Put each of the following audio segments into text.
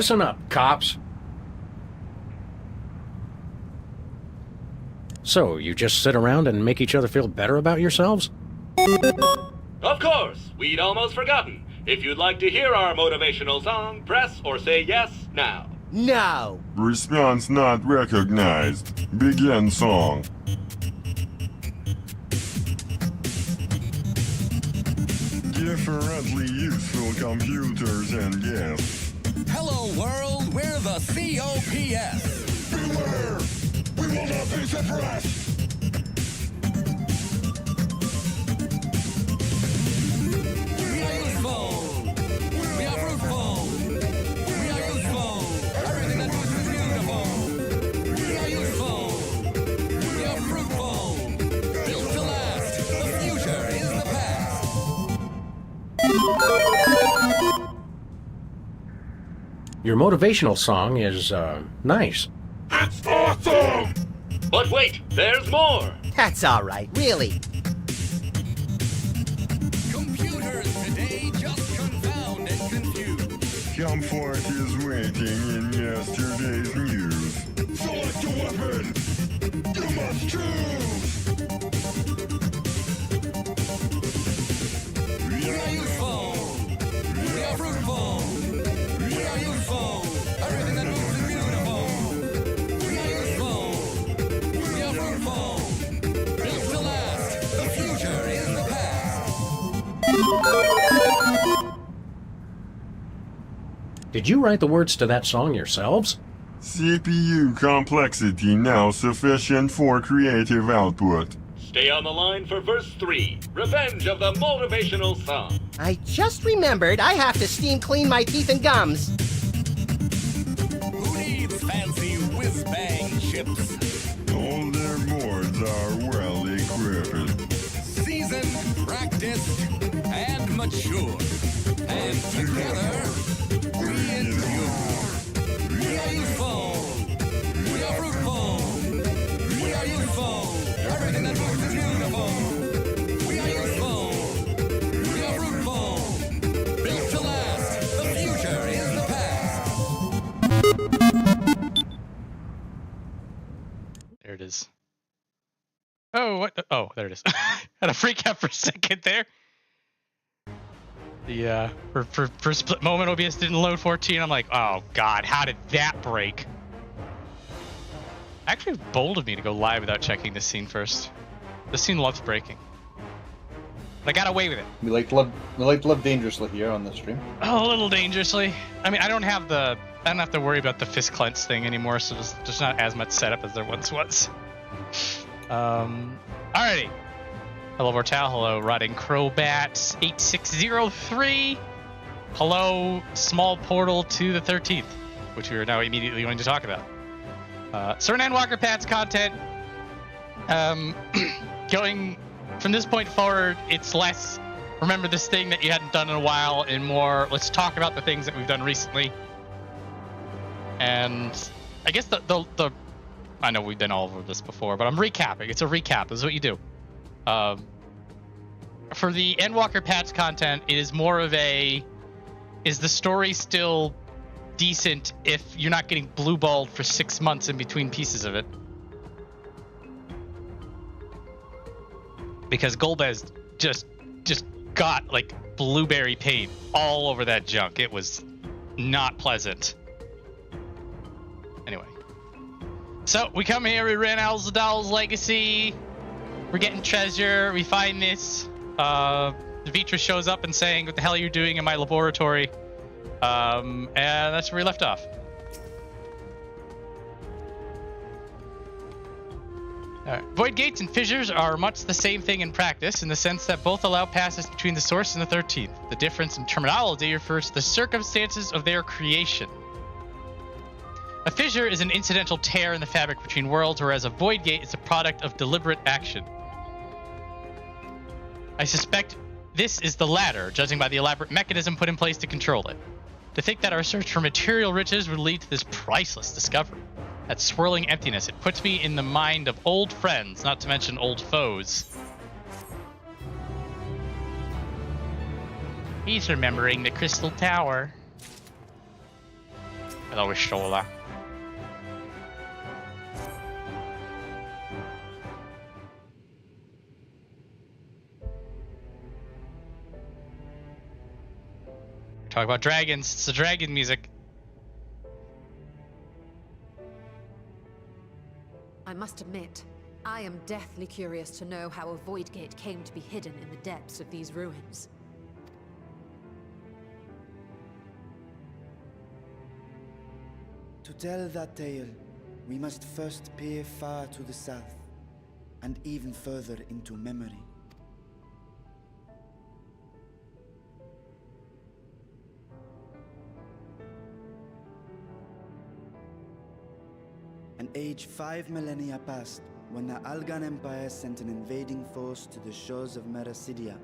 Listen up, cops. So, you just sit around and make each other feel better about yourselves? Of course! We'd almost forgotten. If you'd like to hear our motivational song, press or say yes now. No! Response not recognized. Begin song. Differently useful computers and yes. Hello world, we're the COPS. Beware! We will not be suppressed! We are useful. We are fruitful. We are useful. Everything that moves is beautiful. We are useful. We are fruitful. Built to last. The future is the past. Your motivational song is, nice. It's awesome! But wait, there's more! That's alright, really. Computers today just confound and confuse. Comfort is waiting in yesterday's news. Select a weapon! You must choose! We are useful. We are fruitful. We are useful. Everything that moves is beautiful. We are useful. We are fruitful. Built to last. The future is the past. Did you write the words to that song yourselves? CPU complexity now sufficient for creative output. Stay on the line for verse 3, Revenge of the Motivational Song. I just remembered I have to steam clean my teeth and gums. Who needs fancy whiz-bang chips? All their boards are well equipped. Seasoned, practiced, and mature. And together, we endure. We are useful. We are fruitful. We are useful. Everything that moves is beautiful. We are useful. We are fruitful. Built to last. The future is the past. There it is. Oh, what? Oh, there it is. Had a freak out for a second there. The for a split moment, OBS didn't load 14. I'm like, oh god, how did that break? Actually, it's bold of me to go live without checking this scene first. This scene loves breaking. But I got away with it. We like to live dangerously here on the stream. Oh, a little dangerously. I mean, I don't have to worry about the fist clench thing anymore, so there's not as much setup as there once was. Alrighty. Hello Vortal, hello Rotting Crowbat 8603. Hello Small Portal to the 13th, which we are now immediately going to talk about. Certain Endwalker Pat's content, going from this point forward, it's less remember this thing that you hadn't done in a while and more let's talk about the things that we've done recently. And I guess the I know we've done all of this before, but I'm recapping. It's a recap. This is what you do. For the Endwalker Pat's content, it is more of a, is the story still decent if you're not getting blue-balled for 6 months in between pieces of it? Because Golbez just got like blueberry paint all over that junk. It was not pleasant. Anyway. So we come here, we ran Azdaja's legacy, we're getting treasure, we find this. Vitra shows up and saying, what the hell are you doing in my laboratory? And that's where we left off. Void gates and fissures are much the same thing in practice, in the sense that both allow passes between the source and the 13th. The difference in terminology refers to the circumstances of their creation. A fissure is an incidental tear in the fabric between worlds, whereas a void gate is a product of deliberate action. I suspect this is the latter, judging by the elaborate mechanism put in place to control it. To think that our search for material riches would lead to this priceless discovery. That swirling emptiness, it puts me in the mind of old friends, not to mention old foes. He's remembering the Crystal Tower. Hello, Shola. Talk about dragons. It's the dragon music. I must admit, I am deathly curious to know how a void gate came to be hidden in the depths of these ruins. To tell that tale, we must first peer far to the south, and even further into memory. An age 5 millennia passed when the Algan Empire sent an invading force to the shores of Merasidia.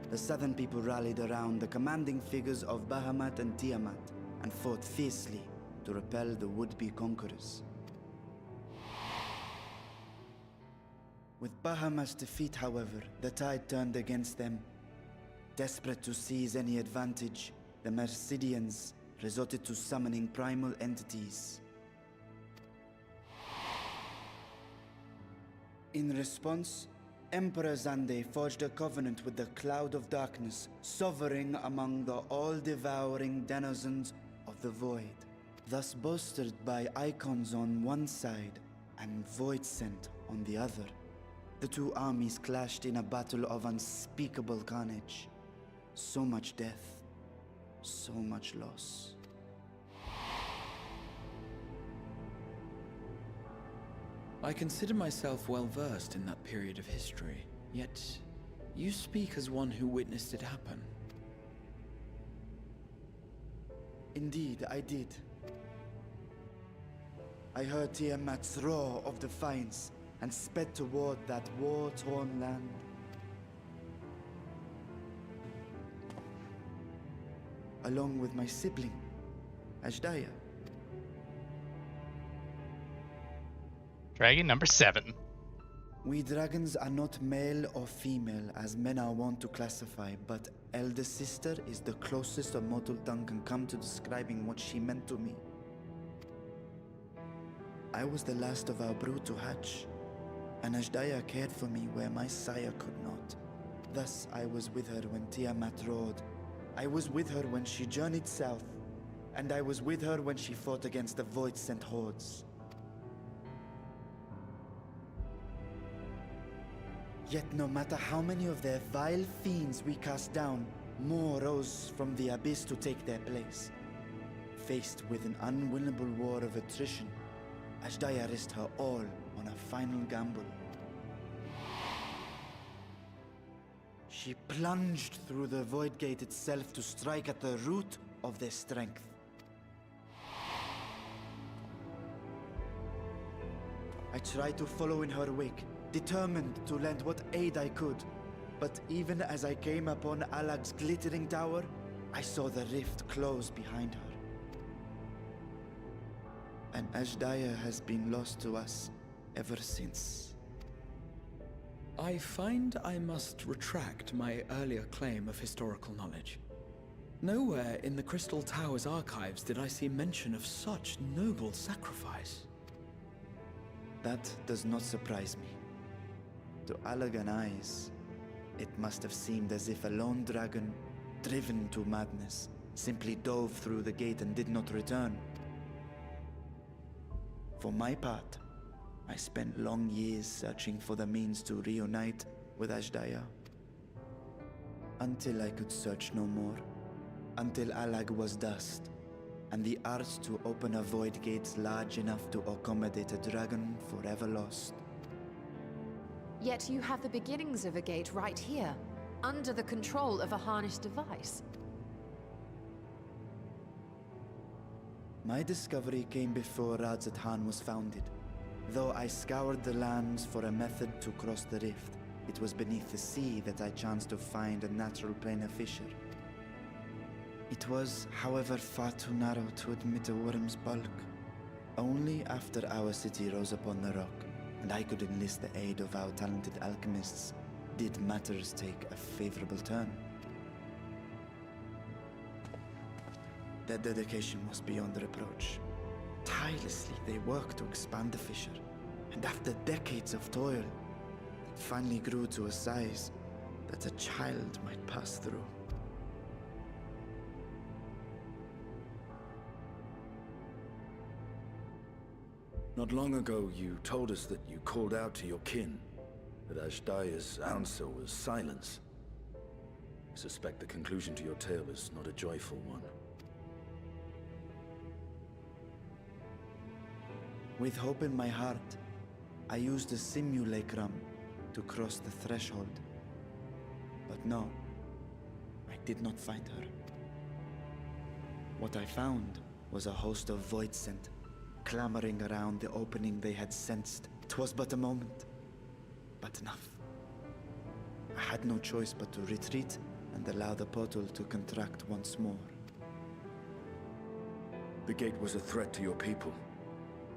The southern people rallied around the commanding figures of Bahamut and Tiamat and fought fiercely to repel the would-be conquerors. With Bahamut's defeat, however, the tide turned against them. Desperate to seize any advantage, the Mercidians resorted to summoning primal entities. In response, Emperor Zande forged a covenant with the Cloud of Darkness, sovereign among the all-devouring denizens of the Void, thus bolstered by icons on one side and Void Scent on the other. The two armies clashed in a battle of unspeakable carnage. So much death, so much loss. I consider myself well versed in that period of history, yet you speak as one who witnessed it happen. Indeed, I did. I heard Tiamat's roar of defiance and sped toward that war-torn land. Along with my sibling, Azdaja. Dragon number 7. We dragons are not male or female as men are wont to classify, but elder sister is the closest a mortal tongue can come to describing what she meant to me. I was the last of our brood to hatch, and Azdaja cared for me where my sire could not. Thus I was with her when Tiamat roared. I was with her when she journeyed south, and I was with her when she fought against the Void-sent hordes. Yet no matter how many of their vile fiends we cast down, more rose from the abyss to take their place. Faced with an unwinnable war of attrition, Azdaja risked her all on a final gamble. She plunged through the Void Gate itself to strike at the root of their strength. I tried to follow in her wake, determined to lend what aid I could. But even as I came upon Alag's glittering tower, I saw the rift close behind her. And Azdaja has been lost to us ever since. I find I must retract my earlier claim of historical knowledge. Nowhere in the Crystal Tower's archives did I see mention of such noble sacrifice. That does not surprise me. To Alagan eyes, it must have seemed as if a lone dragon, driven to madness, simply dove through the gate and did not return. For my part, I spent long years searching for the means to reunite with Azdaja. Until I could search no more. Until Alag was dust, and the art to open a void gate large enough to accommodate a dragon forever lost. Yet you have the beginnings of a gate right here, under the control of a harnessed device. My discovery came before Radzat was founded. Though I scoured the lands for a method to cross the rift, it was beneath the sea that I chanced to find a natural planar fissure. It was, however, far too narrow to admit a worm's bulk. Only after our city rose upon the rock, and I could enlist the aid of our talented alchemists, did matters take a favorable turn. Their dedication was beyond reproach. Tirelessly, they worked to expand the fissure, and after decades of toil, it finally grew to a size that a child might pass through. Not long ago, you told us that you called out to your kin, that Azdaja's answer was silence. I suspect the conclusion to your tale is not a joyful one. With hope in my heart, I used a simulacrum to cross the threshold. But no, I did not find her. What I found was a host of void scent, clamoring around the opening they had sensed. 'Twas but a moment, but enough. I had no choice but to retreat and allow the portal to contract once more. The gate was a threat to your people.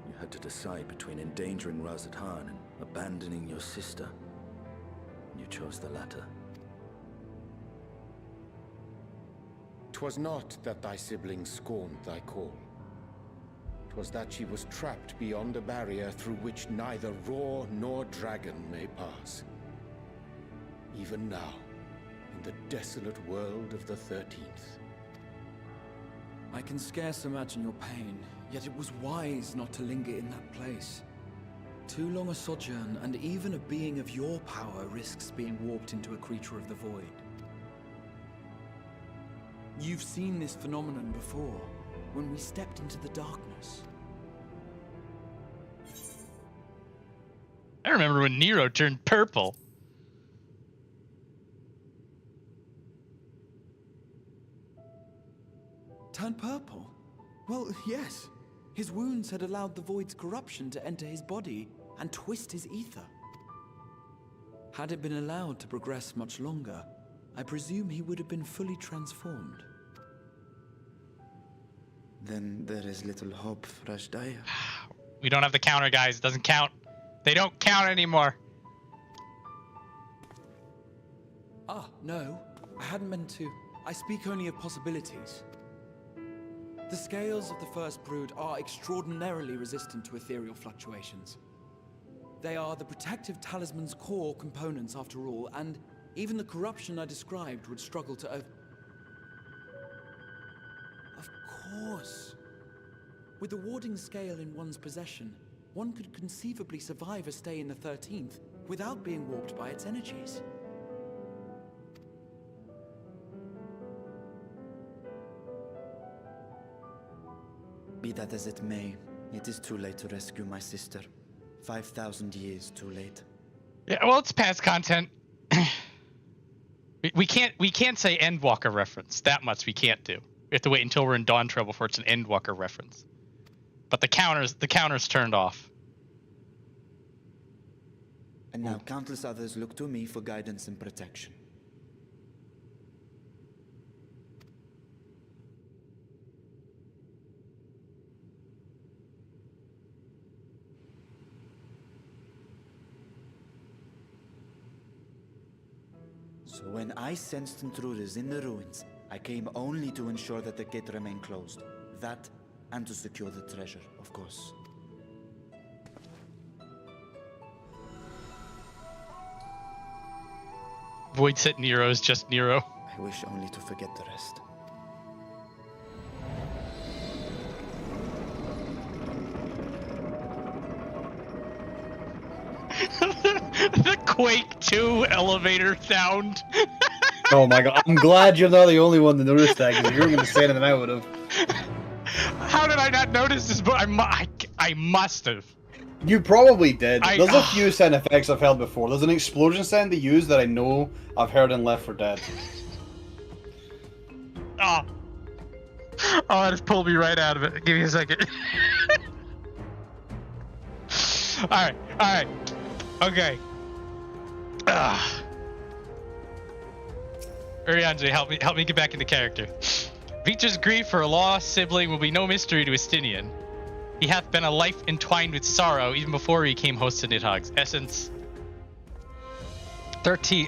You had to decide between endangering Azdaja and abandoning your sister. You chose the latter. 'Twas not that thy siblings scorned thy call. 'Twas that she was trapped beyond a barrier through which neither roar nor dragon may pass. Even now, in the desolate world of the 13th. I can scarce imagine your pain, yet it was wise not to linger in that place. Too long a sojourn, and even a being of your power risks being warped into a creature of the void. You've seen this phenomenon before, when we stepped into the darkness. I remember when Nero turned purple. Turned purple? Well, yes. His wounds had allowed the void's corruption to enter his body and twist his ether. Had it been allowed to progress much longer, I presume he would have been fully transformed. Then there is little hope for Azdaja. We don't have the counter, guys. It doesn't count. They don't count anymore. Ah, no. I hadn't meant to. I speak only of possibilities. The scales of the first brood are extraordinarily resistant to ethereal fluctuations. They are the protective talisman's core components after all, and even the corruption I described would struggle to Of course. With the warding scale in one's possession, one could conceivably survive a stay in the 13th without being warped by its energies. Be that as it may, it is too late to rescue my sister. 5,000 years too late. Yeah, well, it's past content. we can't say Endwalker reference. That much we can't do. We have to wait until we're in Dawn Trail before it's an Endwalker reference. But the counter's turned off. And now countless others look to me for guidance and protection. So when I sensed intruders in the ruins, I came only to ensure that the gate remained closed. That, and to secure the treasure, of course. Void set Nero is just Nero. I wish only to forget the rest. The Quake 2 elevator sound. Oh my god, I'm glad you're not the only one that noticed that, because if you were going to say anything, I would have. How did I not notice this? But I must have. You probably did. There's a few sound effects I've heard before. There's an explosion sound they use that I know I've heard in Left 4 Dead. Oh, that just pulled me right out of it. Give me a second. Alright. Okay. Urianji, help me get back into character. Vita's grief for a lost sibling will be no mystery to Estinian. He hath been a life entwined with sorrow even before he came host to Nidhog's essence. 13.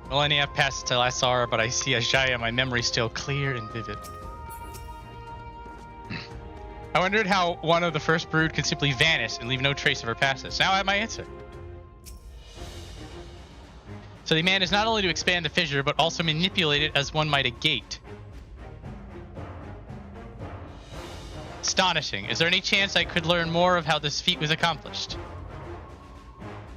Millennia have passed till I saw her, but I see Azdaja, my memory still clear and vivid. I wondered how one of the first brood could simply vanish and leave no trace of her passage. Now I have my answer. So the command is not only to expand the fissure, but also manipulate it as one might a gate. Astonishing. Is there any chance I could learn more of how this feat was accomplished?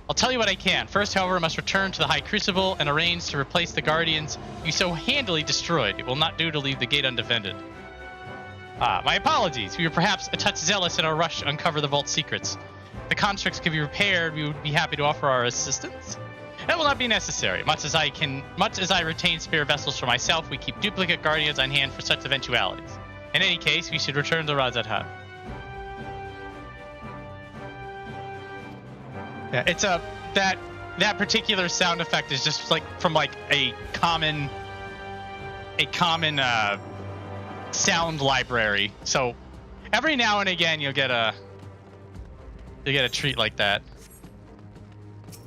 I'll tell you what I can. First, however, I must return to the High Crucible and arrange to replace the Guardians you so handily destroyed. It will not do to leave the gate undefended. My apologies. We were perhaps a touch zealous in our rush to uncover the vault's secrets. If the constructs could be repaired, we would be happy to offer our assistance. That will not be necessary. Much as I retain spare vessels for myself, we keep duplicate Guardians on hand for such eventualities. In any case, we should return to Azdaja. Yeah, it's that particular sound effect is just like from like a common sound library. So every now and again you'll get a treat like that.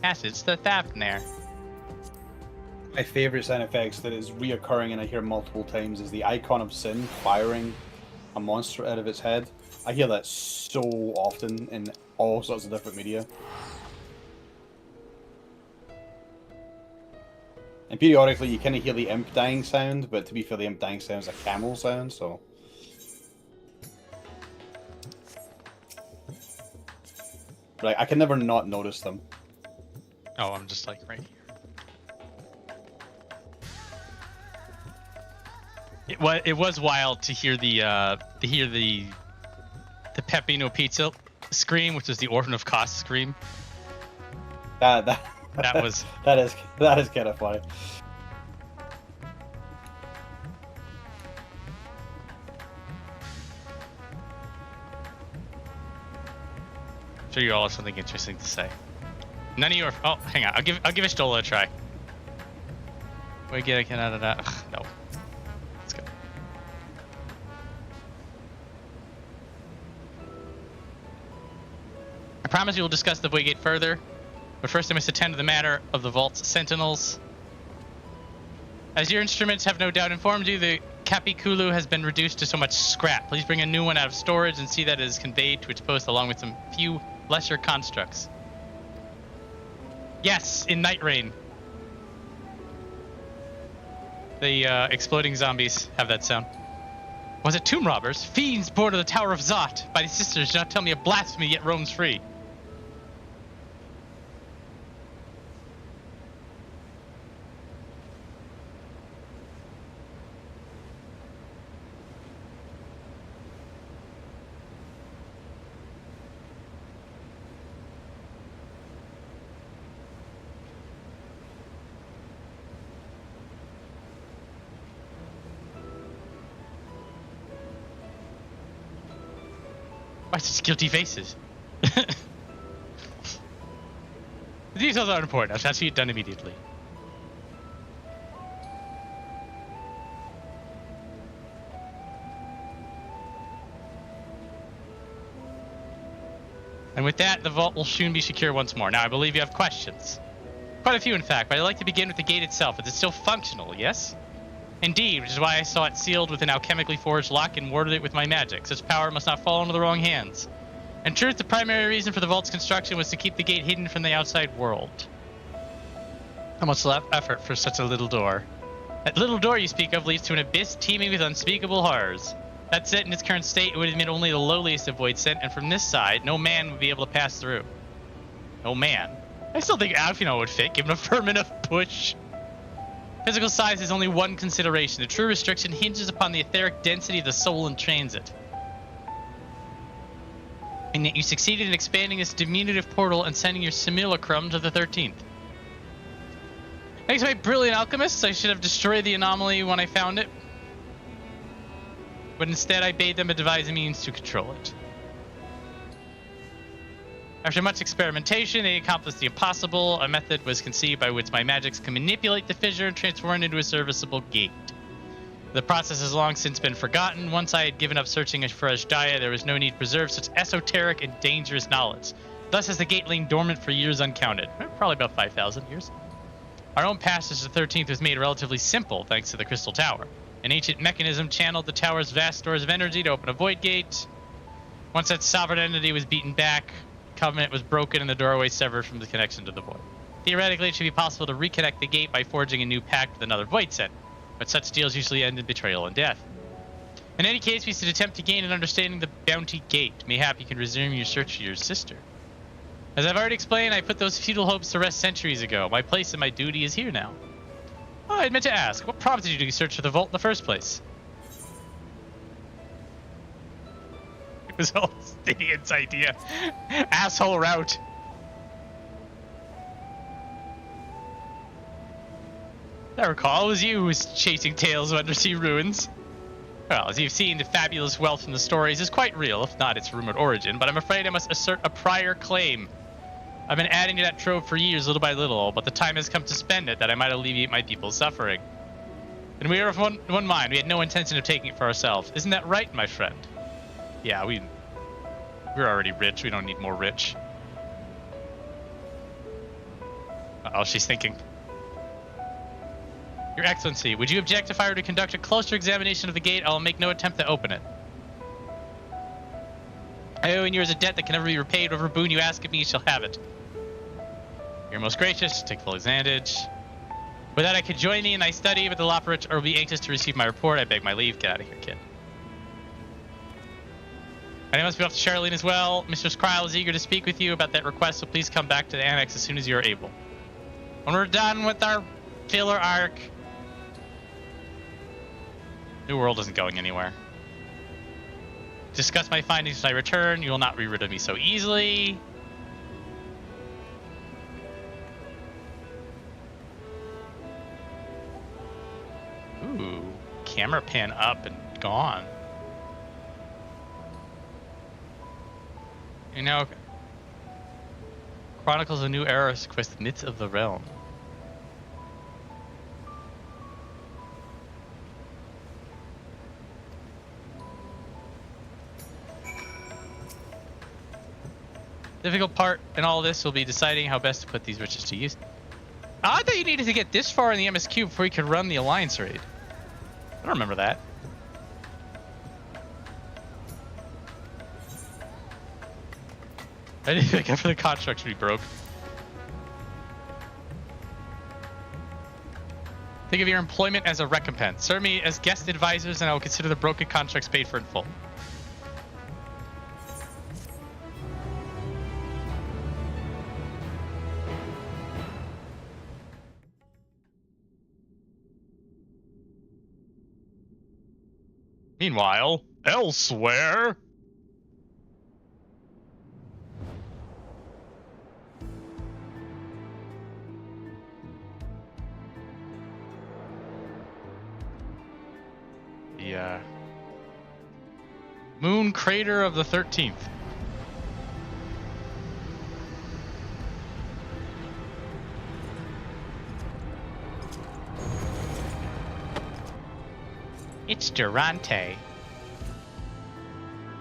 Passage to Thavnair. My favorite sound effects that is reoccurring and I hear multiple times is the icon of sin firing a monster out of its head. I hear that so often in all sorts of different media. And periodically you kind of hear the imp dying sound, but to be fair, the imp dying sound is a camel sound, so... Like, I can never not notice them. Oh, I'm just like right here. It was wild to hear the Peppino Pizza scream, which is the Orphan of Cost scream. That was that is kind of funny. I'm sure you all have something interesting to say. None of you are. Oh, hang on. I'll give Stola a try. We get out of that. Ugh, no. Let's go. I promise we will discuss the Voidgate further, but first I must attend to the matter of the Vault's Sentinels. As your instruments have no doubt informed you, the Capiculu has been reduced to so much scrap. Please bring a new one out of storage and see that it is conveyed to its post along with some few lesser constructs. Yes, in Night Rain. The exploding zombies have that sound. Was it tomb robbers? Fiends born of the Tower of Zot. By the sisters, do not tell me of blasphemy yet roams free. Why such guilty faces? The details aren't important. I'll see it done immediately. And with that, the vault will soon be secure once more. Now, I believe you have questions. Quite a few, in fact, but I'd like to begin with the gate itself. Is it still functional, yes? Indeed, which is why I saw it sealed with an alchemically forged lock and warded it with my magic. Such power must not fall into the wrong hands. In truth, the primary reason for the vault's construction was to keep the gate hidden from the outside world. How much effort for such a little door? That little door you speak of leads to an abyss teeming with unspeakable horrors. That set in its current state, it would admit only the lowliest of void sent, and from this side, no man would be able to pass through. No man? I still think Alfino would fit, given a firm enough push. Physical size is only one consideration. The true restriction hinges upon the etheric density of the soul in transit. And yet you succeeded in expanding this diminutive portal and sending your simulacrum to the 13th. Thanks to my brilliant alchemists, I should have destroyed the anomaly when I found it. But instead I bade them devise a means to control it. After much experimentation, they accomplished the impossible. A method was conceived by which my magics can manipulate the fissure and transform it into a serviceable gate. The process has long since been forgotten. Once I had given up searching for Azdaja, there was no need to preserve such esoteric and dangerous knowledge. Thus has the gate lain dormant for years uncounted. Probably about 5,000 years. Our own passage to the 13th was made relatively simple thanks to the Crystal Tower. An ancient mechanism channeled the tower's vast stores of energy to open a void gate. Once that sovereign entity was beaten back, Covenant was broken and the doorway severed from the connection to the void. Theoretically, it should be possible to reconnect the gate by forging a new pact with another void set, but such deals usually end in betrayal and death. In any case, we should attempt to gain an understanding of the Bounty Gate. Mayhap you can resume your search for your sister. As I've already explained, I put those futile hopes to rest centuries ago. My place and my duty is here now. Oh, I meant to ask, what prompted you to search for the vault in the first place? It was all Stadian's idea. Asshole route. I recall it was you who was chasing tales of undersea ruins. Well, as you've seen, the fabulous wealth from the stories is quite real, if not its rumored origin, but I'm afraid I must assert a prior claim. I've been adding to that trove for years, little by little, but the time has come to spend it that I might alleviate my people's suffering. And we are of one mind. We had no intention of taking it for ourselves. Isn't that right, my friend? Yeah, we're already rich. We don't need more rich. Uh-oh, she's thinking. Your Excellency, would you object if I were to conduct a closer examination of the gate? I will make no attempt to open it. I owe in yours a debt that can never be repaid. Whatever boon you ask of me, you shall have it. You're most gracious. Take full advantage. With that, I could join me in thy study, but the Loporich will be anxious to receive my report. I beg my leave. Get out of here, kid. And I must be off to Sharlayan as well. Mistress Kryl is eager to speak with you about that request, so please come back to the annex as soon as you are able. When we're done with our filler arc, New World isn't going anywhere. Discuss my findings when I return. You will not be rid of me so easily. Ooh, camera pan up and gone. You know, Chronicles of a New Era quest Myths of the Realm. Difficult part in all this will be deciding how best to put these riches to use. I thought you needed to get this far in the MSQ before you could run the Alliance raid. I don't remember that. I didn't think for the construct should be broke. Think of your employment as a recompense. Serve me as guest advisors and I will consider the broken contracts paid for in full. Meanwhile, elsewhere... the moon crater of the 13th. It's Durante.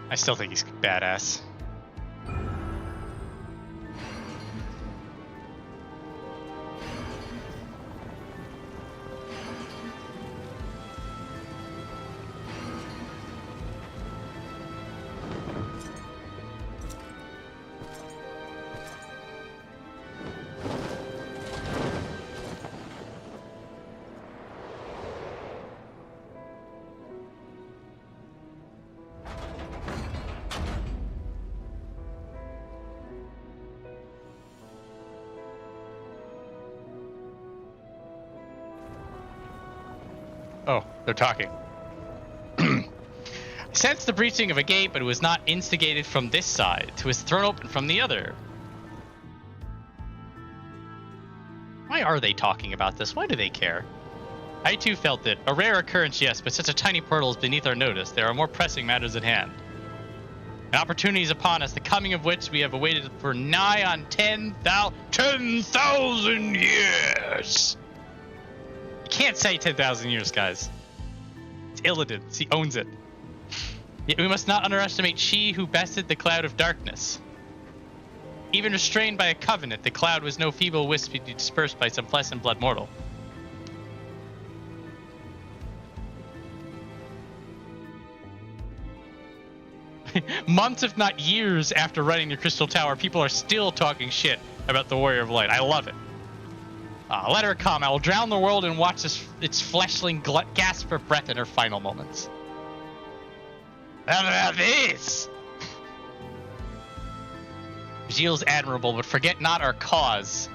I still think he's badass. Oh, they're talking. I sensed the breaching of a gate, but it was not instigated from this side. It was thrown open from the other. Why are they talking about this? Why do they care? I too felt it. A rare occurrence, yes, but such a tiny portal is beneath our notice. There are more pressing matters at hand. An opportunity is upon us, the coming of which we have awaited for nigh on 10,000 years. You can't say 10,000 years, guys. It's Illidan. He owns it. Yet we must not underestimate she who bested the cloud of darkness. Even restrained by a covenant, the cloud was no feeble wisp to be dispersed by some flesh and blood mortal. months, if not years, after running the Crystal Tower, people are still talking shit about the Warrior of Light. I love it. Let her come. I will drown the world and watch its fleshling gasp for breath in her final moments. How about this? Gilles admirable, but forget not our cause.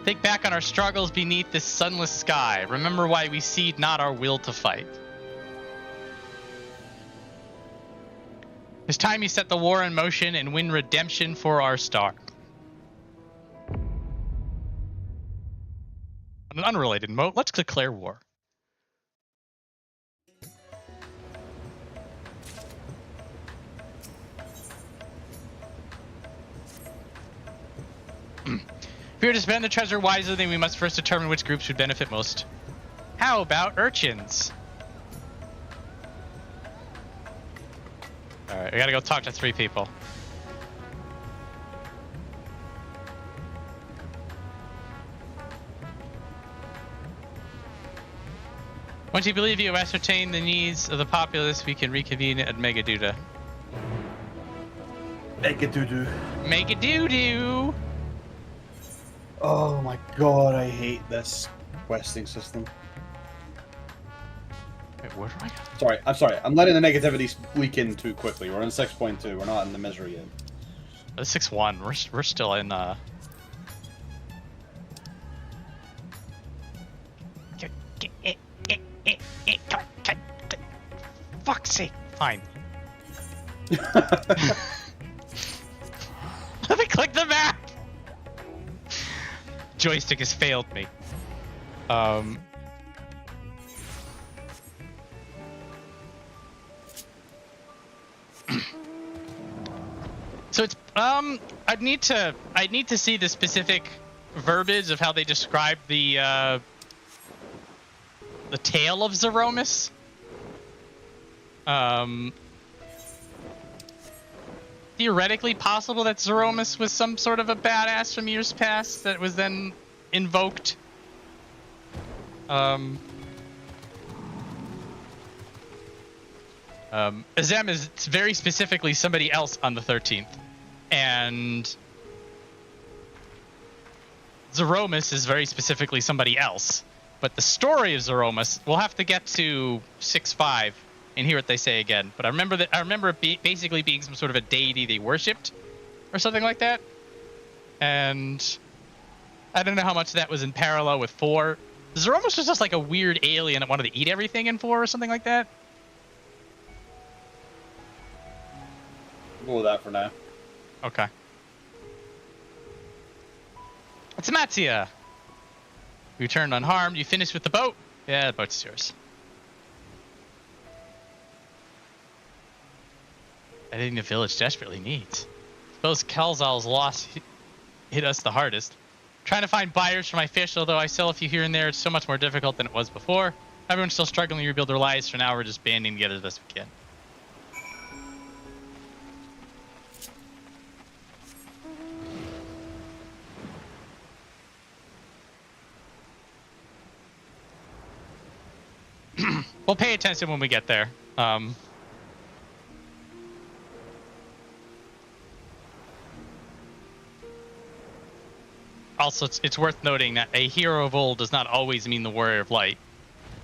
Think back on our struggles beneath this sunless sky. Remember why we cede not our will to fight. It's time you set the war in motion and win redemption for our star. On an unrelated note, let's declare war. If we are to spend the treasure wisely, then we must first determine which groups would benefit most. How about urchins? Alright, we gotta go talk to 3 people. Once you believe you have ascertained the needs of the populace, we can reconvene at Megaduda. Megadudu. Megadudu! Oh my god, I hate this questing system. Wait, where do I go? Sorry, I'm sorry. I'm letting the negativity leak in too quickly. We're on 6.2. We're not in the misery yet. 6-1. We're still in Fuck's sake. Fine. Let me click the map. Joystick has failed me. So it's I'd need to see the specific verbiage of how they describe the tale of Zeromus. Theoretically possible that Zeromus was some sort of a badass from years past that was then invoked. Azem is very specifically somebody else on the 13th. And Zeromus is very specifically somebody else. But the story of Zeromus, we'll have to get to 6.5 and hear what they say again. But I remember it basically being some sort of a deity they worshipped or something like that. And I don't know how much that was in parallel with 4. Zeromus was just like a weird alien that wanted to eat everything in 4 or something like that. We'll go with that for now. Okay. It's Mattia. You returned unharmed. You finished with the boat? Yeah, the boat's yours. Anything the village desperately needs. Suppose Kelzal's loss hit us the hardest. Trying to find buyers for my fish, although I sell a few here and there, it's so much more difficult than it was before. Everyone's still struggling to rebuild their lives, for now we're just banding together as best we can. We'll pay attention when we get there. Also, it's worth noting that a hero of old does not always mean the Warrior of Light.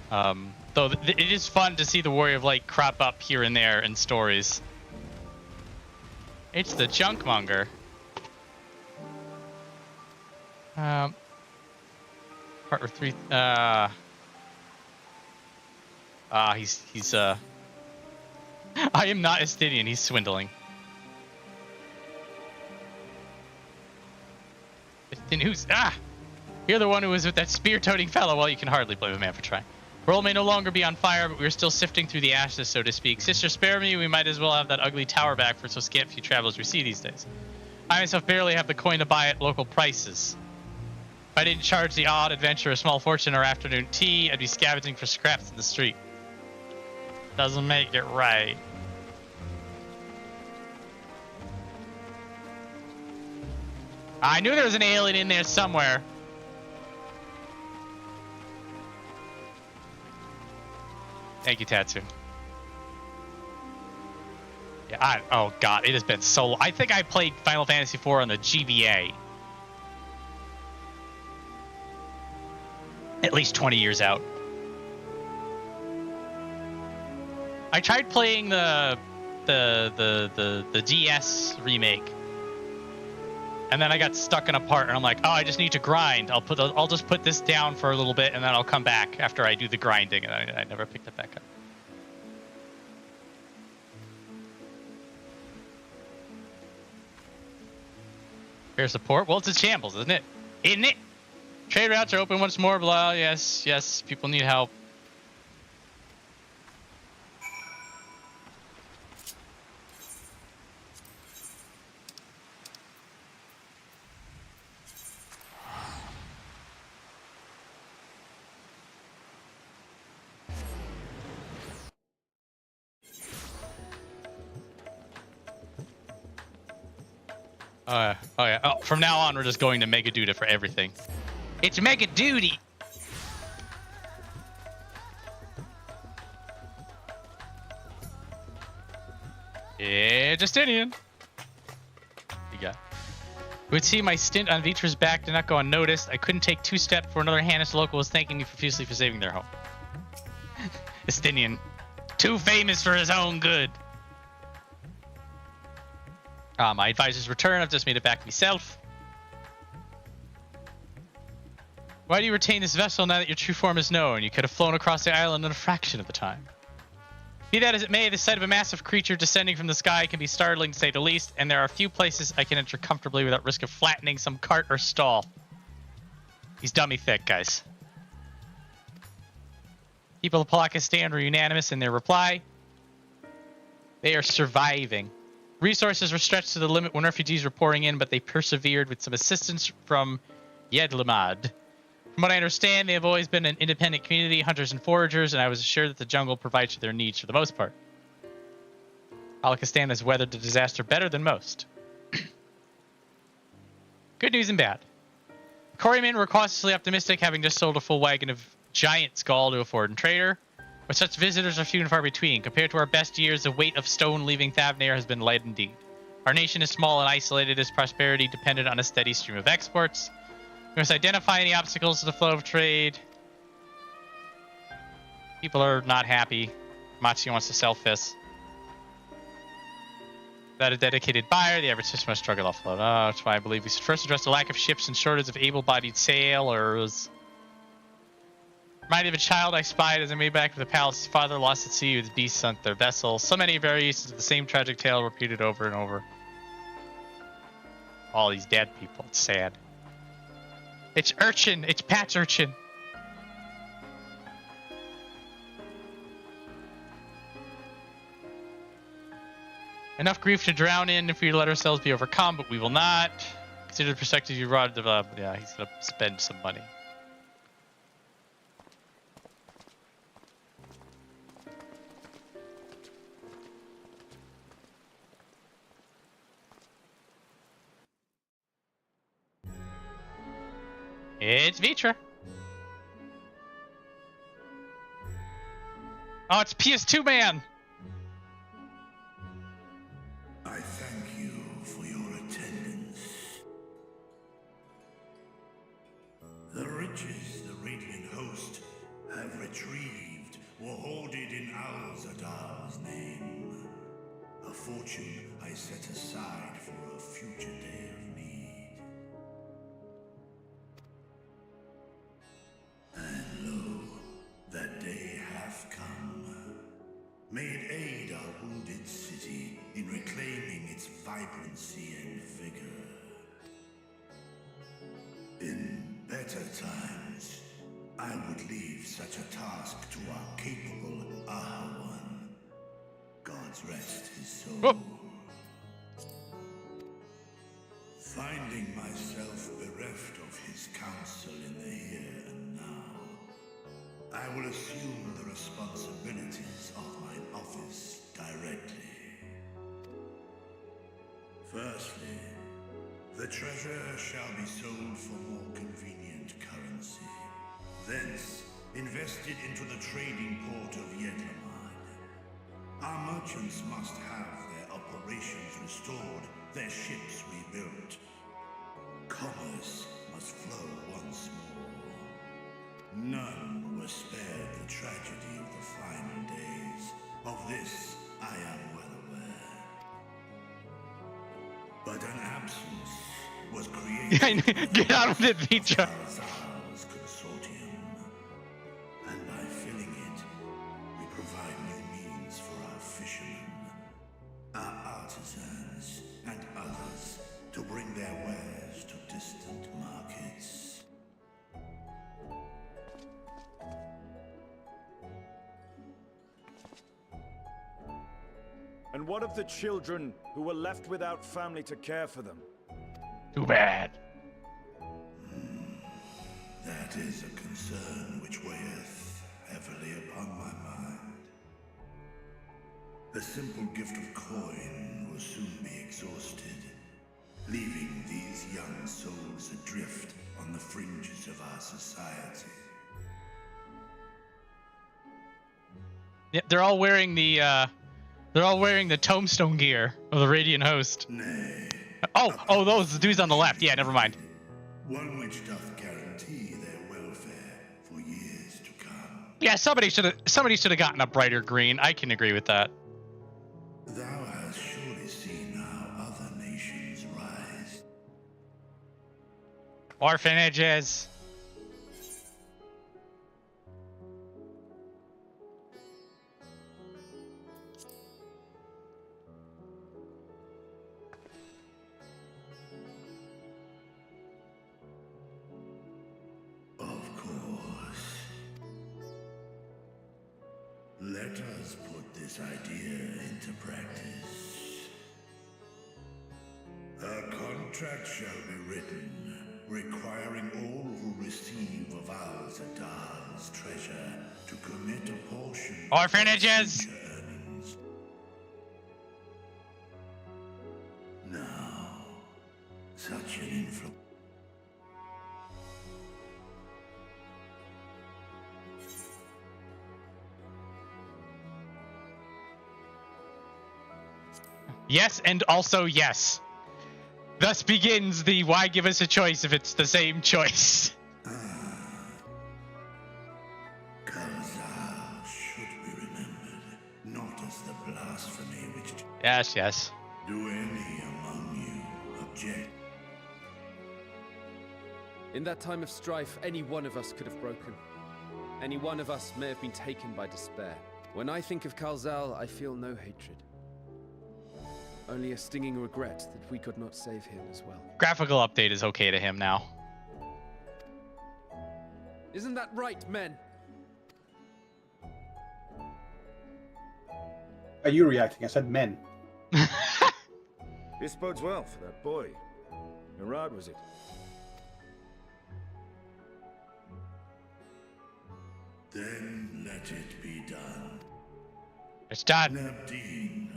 Though it is fun to see the Warrior of Light crop up here and there in stories. It's the Junkmonger. Partner 3. He's I am not Estidian, he's swindling. Then who's you're the one who was with that spear-toting fellow. Well, you can hardly blame a man for trying. World may no longer be on fire, but we're still sifting through the ashes, so to speak. Sister, spare me, we might as well have that ugly tower back for so scant few travelers we see these days. I myself barely have the coin to buy at local prices. If I didn't charge the odd adventurer a small fortune or afternoon tea, I'd be scavenging for scraps in the street. Doesn't make it right. I knew there was an alien in there somewhere. Thank you, Tatsu. Yeah, oh god, it has been so. I think I played Final Fantasy IV on the GBA. At least 20 years out. I tried playing the DS remake, and then I got stuck in a part, and I'm like, oh, I just need to grind. I'll just put this down for a little bit, and then I'll come back after I do the grinding, and I never picked it back up. Fair support? Well, it's a shambles, isn't it? Isn't it? Trade routes are open once more, blah. Yes, yes, people need help. Oh yeah. Oh, from now on, we're just going to Mega Duda for everything. It's Mega Duty. Yeah, Justinian. You got. You would see my stint on Vitra's back did not go unnoticed. I couldn't take two steps before another Hannes local was thanking me profusely for saving their home. Justinian, too famous for his own good. My advisor's return. I've just made it back myself. Why do you retain this vessel now that your true form is known? You could have flown across the island in a fraction of the time. Be that as it may, the sight of a massive creature descending from the sky can be startling to say the least, and there are few places I can enter comfortably without risk of flattening some cart or stall. He's dummy thick, guys. People of Palakistan were unanimous in their reply. They are surviving. Resources were stretched to the limit when refugees were pouring in, but they persevered with some assistance from Yedlamad. From what I understand, they have always been an independent community, hunters and foragers, and I was assured that the jungle provides for their needs for the most part. Palakistan has weathered the disaster better than most. Good news and bad. Quarrymen were cautiously optimistic, having just sold a full wagon of giant skull to a foreign trader. But such visitors are few and far between. Compared to our best years, the weight of stone leaving Thavnair has been light indeed. Our nation is small and isolated, its prosperity dependent on a steady stream of exports. We must identify any obstacles to the flow of trade. People are not happy. Machi wants to sell fists. Without a dedicated buyer, the average system must struggle offload. Oh, that's why I believe we should first address the lack of ships and shortage of able-bodied sailors. Reminded of a child I spied as I made back to the palace. His father lost at sea with beasts sunk their vessel. So many variations of the same tragic tale repeated over and over. All these dead people. It's sad. It's Urchin. It's Patch Urchin. Enough grief to drown in if we let ourselves be overcome, but we will not. Consider the perspective you brought. Yeah, he's gonna spend some money. It's Vitra. Oh, it's PS2 man. I thank you for your attendance. The riches the Radiant Host have retrieved were hoarded in Azdaja's name. A fortune I set aside for a future day of need. And lo, that day hath come. May it aid our wounded city in reclaiming its vibrancy and vigor. In better times, I would leave such a task to our capable Ahawan. God's rest his soul. Whoop. Finding myself bereft of his counsel in the here and now, I will assume the responsibilities of my office directly. Firstly, the treasure shall be sold for more convenient currency. Thence, invested into the trading port of Yedlamad. Our merchants must have their operations restored, their ships rebuilt. Commerce must flow once more. None were spared the tragedy of the final days. Of this I am well aware. But an absence was created. Get out of it, Vitra. Consortium. And by filling it, we provide new means for our fishermen, our artisans, and others to bring their wares to distant markets. And what of the children who were left without family to care for them? Too bad. That is a concern which weigheth heavily upon my mind. The simple gift of coin will soon be exhausted, leaving these young souls adrift on the fringes of our society. Yeah, they're all wearing the tombstone gear of the Radiant Host. Nay. Oh, those dudes on the left. Yeah, never mind. One which doth guarantee their welfare for years to come. Yeah, somebody should have gotten a brighter green. I can agree with that. Thou hast surely seen how other nations rise. Orphanages. Let us put this idea into practice. A contract shall be written, requiring all who receive of Azdaja's treasure to commit a portion Orphanages! of future earnings. Now, such an influence. Yes, and also yes. Thus begins the why give us a choice if it's the same choice. Kalzal should be remembered, not as the blasphemy which... Yes. Do any among you object? In that time of strife, any one of us could have broken. Any one of us may have been taken by despair. When I think of Kalzal, I feel no hatred. Only a stinging regret that we could not save him as well. Graphical update is okay to him now. Isn't that right, men? Are you reacting? I said men. This bodes well for that boy. Murad, was it? Then let it be done. It's done. Nabdeen,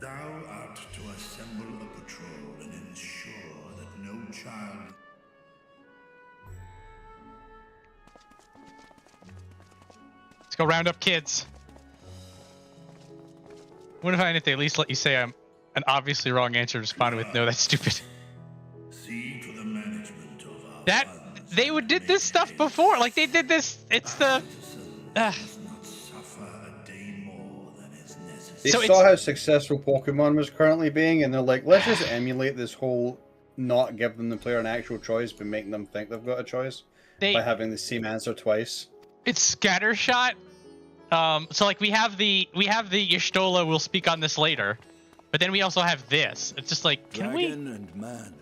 thou art to assemble a patrol and ensure that no child... Let's go round up kids. Wouldn't find if they at least let you say an obviously wrong answer responded with no, that's stupid. See to the management of our That they did this stuff before. Like they did this. It's the. They saw how successful Pokemon was currently being, and they're like, let's just emulate this whole not give them the player an actual choice, but make them think they've got a choice by having the same answer twice. It's scattershot. So like we have the Y'shtola. We'll speak on this later, but then we also have this. It's just like, can we? Dragon and man,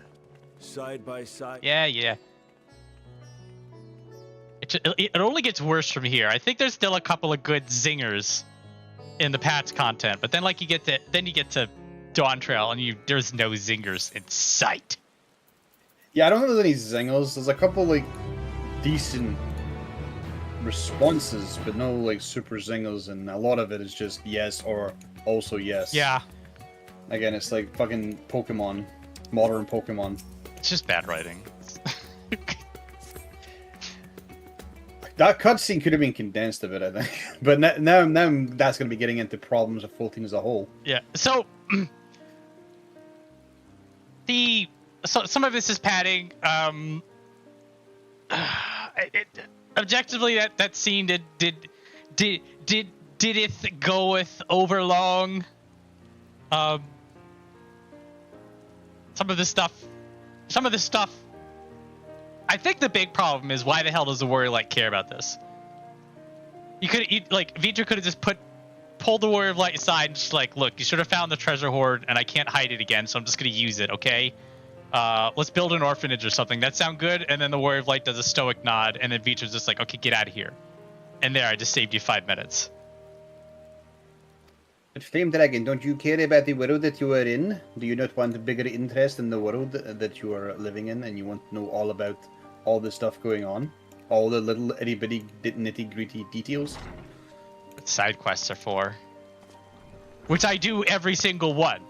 side by side. Yeah. It only gets worse from here. I think there's still a couple of good zingers in the patch content, but then like you get to Dawn Trail and there's no zingers in sight. Yeah, I don't think there's any zingers. There's a couple like decent responses, but no like super zingers, and a lot of it is just yes or also yes. Yeah. Again, it's like fucking Pokemon, modern Pokemon. It's just bad writing. That cutscene could have been condensed a bit, I think. But now that's going to be getting into problems of 14 as a whole. Yeah. So some of this is padding. Objectively, that scene did it goeth over long. Some of this stuff. I think the big problem is, why the hell does the Warrior Light care about this? Vitra could have just pulled the Warrior of Light aside and just like, look, you should have found the treasure hoard, and I can't hide it again, so I'm just gonna use it, okay? Let's build an orphanage or something. That sound good? And then the Warrior of Light does a stoic nod, and then Vitra's just like, okay, get out of here. And there, I just saved you 5 minutes. But Flame Dragon, don't you care about the world that you are in? Do you not want a bigger interest in the world that you are living in, and you want to know all about all the stuff going on? All the little itty-bitty nitty-gritty details? What side quests are for. Which I do every single one.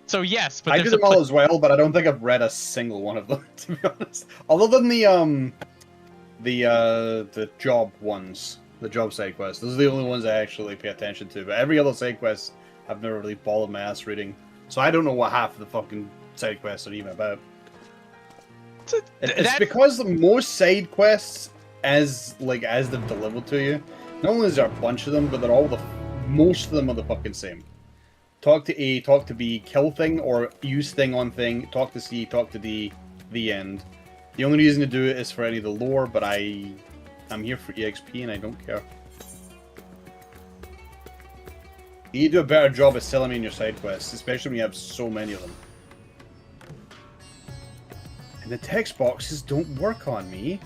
So yes, but I do them all as well, but I don't think I've read a single one of them, to be honest. Other than the job ones. The job side quests. Those are the only ones I actually pay attention to. But every other side quest, I've never really bothered my ass reading. So I don't know what half of the fucking side quests are even about. It's because most side quests, as they've delivered to you, not only is there a bunch of them, but most of them are the fucking same. Talk to A, talk to B, kill thing or use thing on thing, talk to C, talk to D, the end. The only reason to do it is for any of the lore, but I'm here for EXP and I don't care. You need to do a better job of selling me in your side quests, especially when you have so many of them. And the text boxes don't work on me.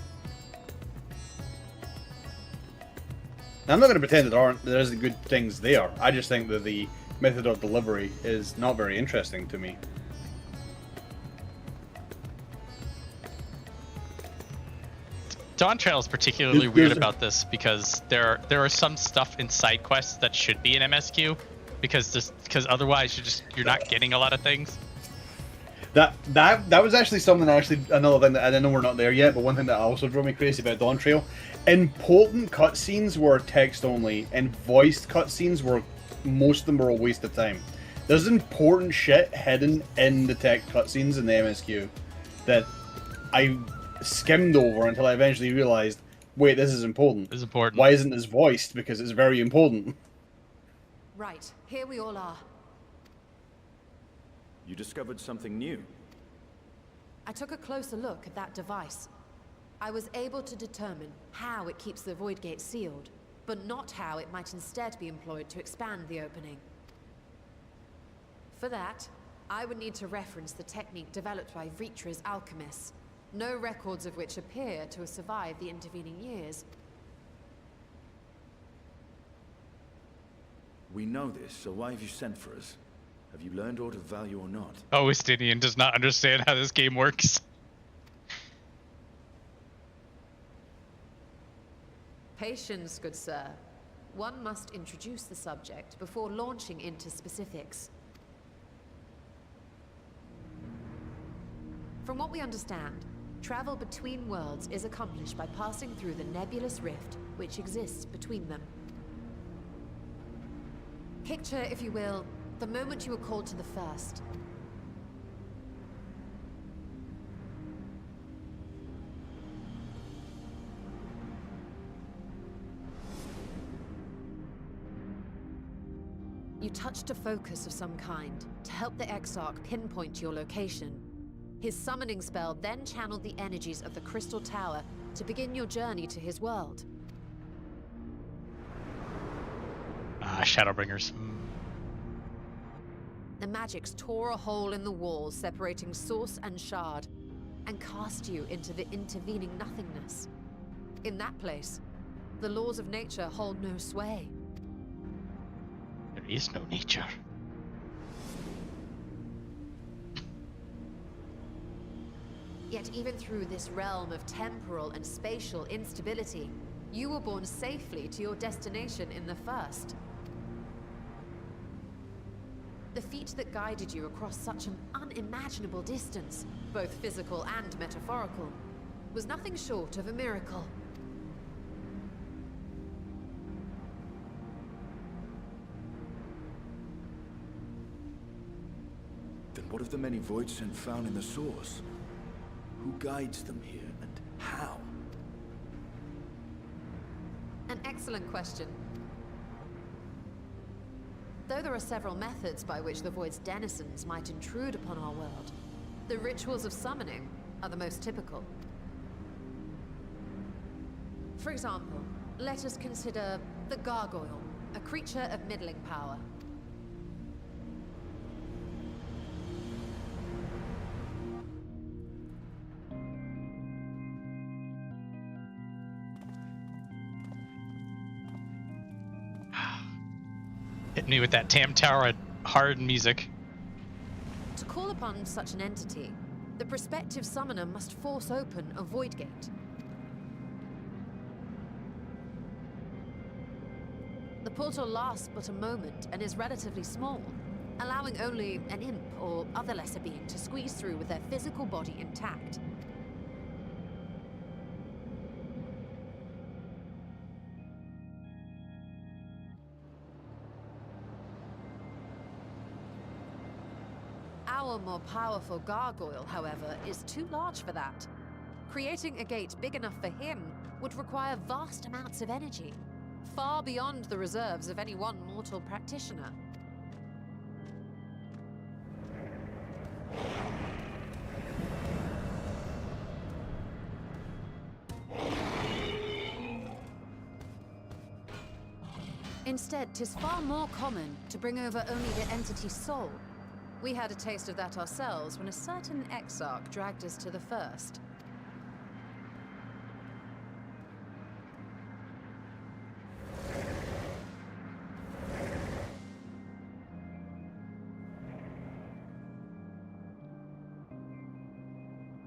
Now, I'm not going to pretend that there isn't good things there. I just think that the method of delivery is not very interesting to me. Dawn Trail is particularly weird about this because there are some stuff in side quests that should be in MSQ because otherwise you're not getting a lot of things. That was actually something another thing that I know we're not there yet, but one thing that also drove me crazy about Dawn Trail. Important cutscenes were text only, and voiced cutscenes were most of them were a waste of time. There's important shit hidden in the text cutscenes in the MSQ that I skimmed over until I eventually realized, wait, this is important. This is important. Why isn't this voiced? Because it's very important. Right, here we all are. You discovered something new. I took a closer look at that device. I was able to determine how it keeps the Void Gate sealed, but not how it might instead be employed to expand the opening. For that, I would need to reference the technique developed by Vitra's alchemists, no records of which appear to have survived the intervening years. We know this, so why have you sent for us? Have you learned aught of value or not? Oh, Estinian does not understand how this game works. Patience, good sir. One must introduce the subject before launching into specifics. From what we understand, travel between worlds is accomplished by passing through the nebulous rift which exists between them. Picture, if you will, the moment you were called to the first. You touched a focus of some kind to help the Exarch pinpoint your location. His summoning spell then channeled the energies of the Crystal Tower to begin your journey to his world. Shadowbringers. The magics tore a hole in the wall separating source and shard, and cast you into the intervening nothingness. In that place, the laws of nature hold no sway. There is no nature. Yet even through this realm of temporal and spatial instability, you were borne safely to your destination in the first. The feat that guided you across such an unimaginable distance, both physical and metaphorical, was nothing short of a miracle. Then what of the many voidsent found in the source? Who guides them here, and how? An excellent question. Though there are several methods by which the Void's denizens might intrude upon our world, the rituals of summoning are the most typical. For example, let us consider the Gargoyle, a creature of middling power. Hit me with that Tam Tower hard music. To call upon such an entity, the prospective summoner must force open a void gate. The portal lasts but a moment and is relatively small, allowing only an imp or other lesser being to squeeze through with their physical body intact. Our more powerful gargoyle, however, is too large for that. Creating a gate big enough for him would require vast amounts of energy, far beyond the reserves of any one mortal practitioner. Instead, 'tis far more common to bring over only the entity's soul. We had a taste of that ourselves when a certain exarch dragged us to the first.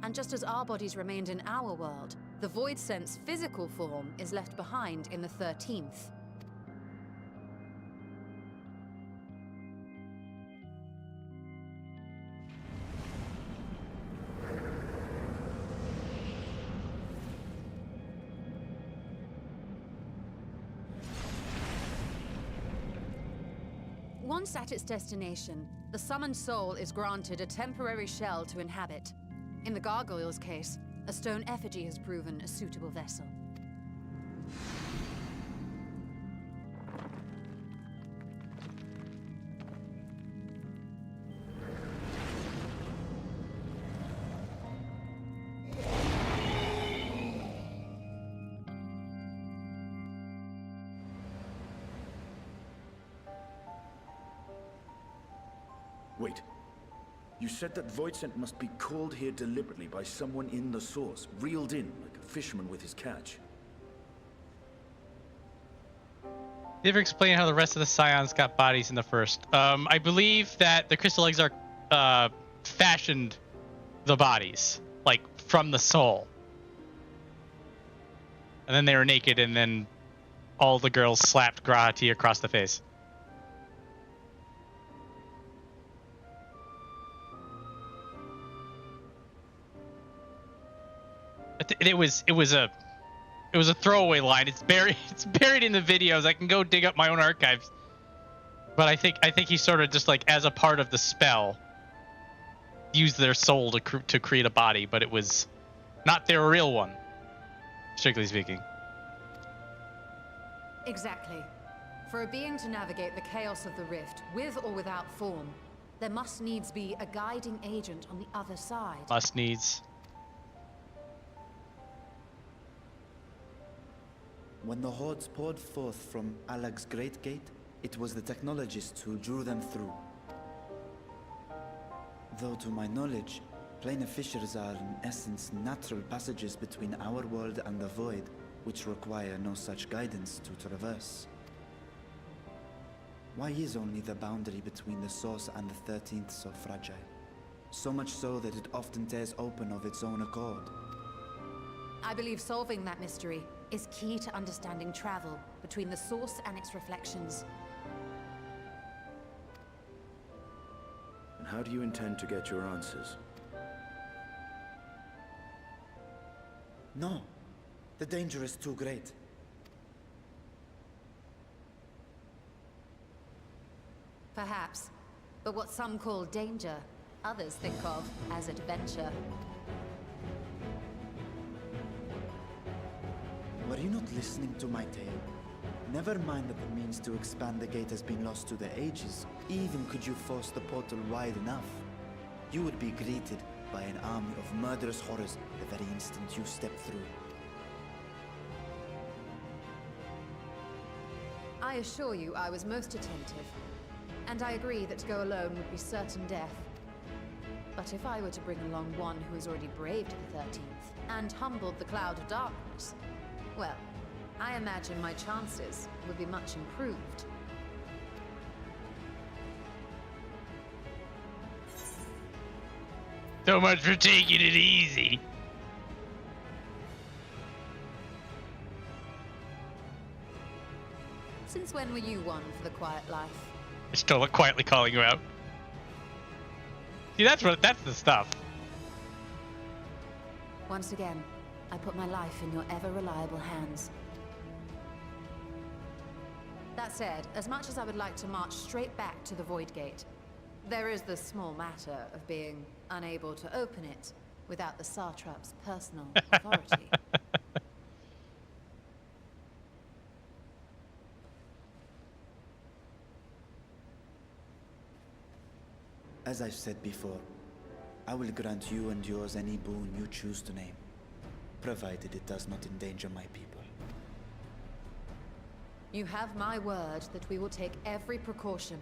And just as our bodies remained in our world, the Voidsent's physical form is left behind in the 13th. Once at its destination, the summoned soul is granted a temporary shell to inhabit. In the gargoyle's case, a stone effigy has proven a suitable vessel. Wait. You said that Voidsent must be called here deliberately by someone in the source, reeled in like a fisherman with his catch. Did you ever explain how the rest of the Scions got bodies in the first? I believe that the Crystal Exarch fashioned the bodies, like, from the soul. And then they were naked, and then all the girls slapped Grahati across the face. It was a throwaway line. It's buried in the videos. I can go dig up my own archives. But I think he sort of just, like, as a part of the spell, used their soul to create a body, but it was not their real one, strictly speaking. Exactly. For a being to navigate the chaos of the rift, with or without form, there must needs be a guiding agent on the other side. Must needs. When the hordes poured forth from Alag's Great Gate, it was the technologists who drew them through. Though to my knowledge, planar fissures are in essence natural passages between our world and the void, which require no such guidance to traverse. Why is only the boundary between the source and the 13th so fragile? So much so that it often tears open of its own accord. I believe solving that mystery is key to understanding travel between the source and its reflections. And how do you intend to get your answers? No. The danger is too great. Perhaps. But what some call danger, others think of as adventure. Were you not listening to my tale? Never mind that the means to expand the gate has been lost to the ages. Even could you force the portal wide enough, you would be greeted by an army of murderous horrors the very instant you step through. I assure you I was most attentive. And I agree that to go alone would be certain death. But if I were to bring along one who has already braved the 13th and humbled the cloud of darkness, well, I imagine my chances would be much improved. So much for taking it easy. Since when were you one for the quiet life? It's still quietly calling you out. See, that's the stuff. Once again, I put my life in your ever-reliable hands. That said, as much as I would like to march straight back to the Void Gate, there is the small matter of being unable to open it without the Satrap's personal authority. As I've said before, I will grant you and yours any boon you choose to name, provided it does not endanger my people. You have my word that we will take every precaution.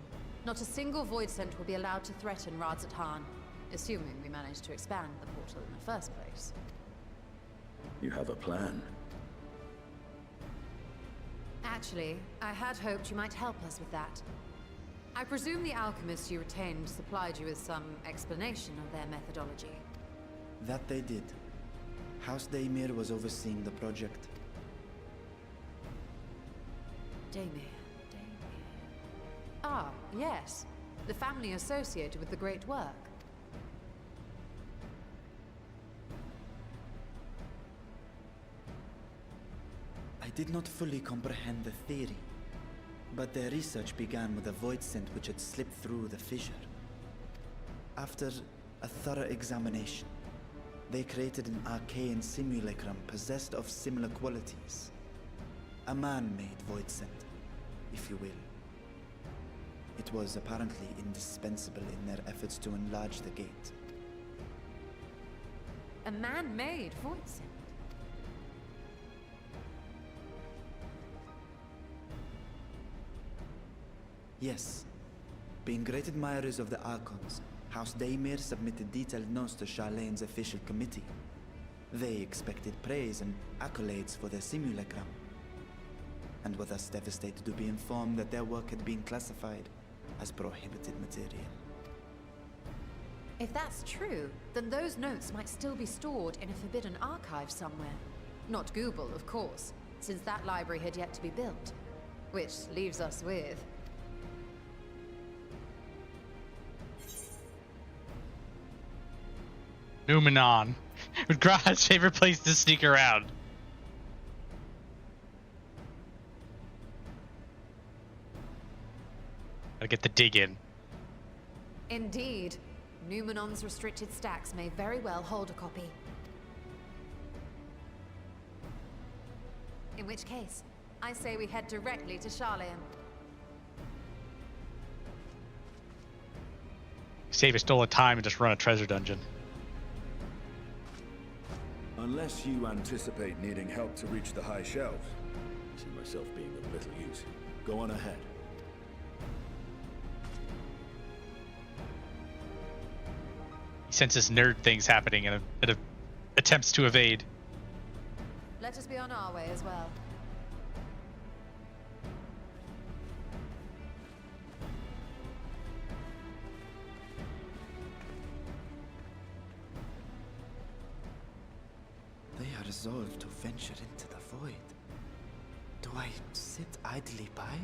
Not a single void scent will be allowed to threaten Azdaja, assuming we manage to expand the portal in the first place. You have a plan. Actually, I had hoped you might help us with that. I presume the alchemists you retained supplied you with some explanation of their methodology. That they did. House Daimir was overseeing the project. Daimir. Ah, yes. The family associated with the great work. I did not fully comprehend the theory, but their research began with a void scent which had slipped through the fissure. After a thorough examination, they created an arcane simulacrum possessed of similar qualities. A man-made void scent, if you will. It was apparently indispensable in their efforts to enlarge the gate. A man-made void scent? Yes. Being great admirers of the Archons, House Daimir submitted detailed notes to Sharlayan's official committee. They expected praise and accolades for their simulacrum, and were thus devastated to be informed that their work had been classified as prohibited material. If that's true, then those notes might still be stored in a forbidden archive somewhere. Not Google, of course, since that library had yet to be built. Which leaves us with... Numenon. Gra's favorite place to sneak around. Gotta get the dig in. Indeed. Numenon's restricted stacks may very well hold a copy. In which case, I say we head directly to Sharlayan. Save a stolen time and just run a treasure dungeon. Unless you anticipate needing help to reach the high shelves, I see myself being of little use. Go on ahead. He senses nerd things happening and attempts to evade. Let us be on our way as well. They are resolved to venture into the void. Do I sit idly by?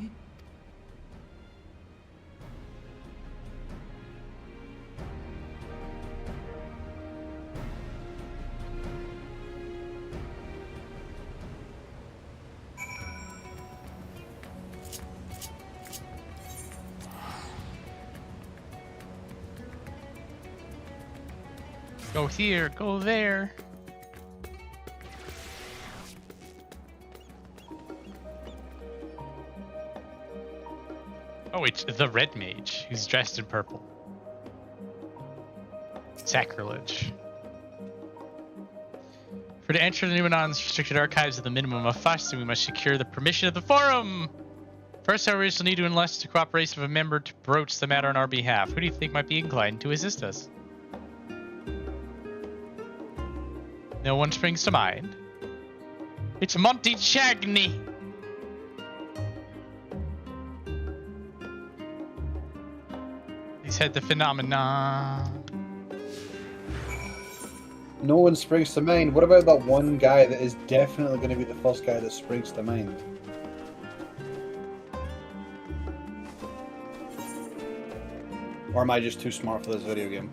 Go here, go there. Oh, it's the red mage who's dressed in purple. Sacrilege. For to enter the Numenon's restricted archives at the minimum of fuss, we must secure the permission of the forum. First, however, we shall need to enlist the cooperation of a member to broach the matter on our behalf. Who do you think might be inclined to assist us? No one springs to mind. It's Monty Chagny. He's had the phenomenon. No one springs to mind. What about that one guy that is definitely going to be the first guy that springs to mind? Or am I just too smart for this video game?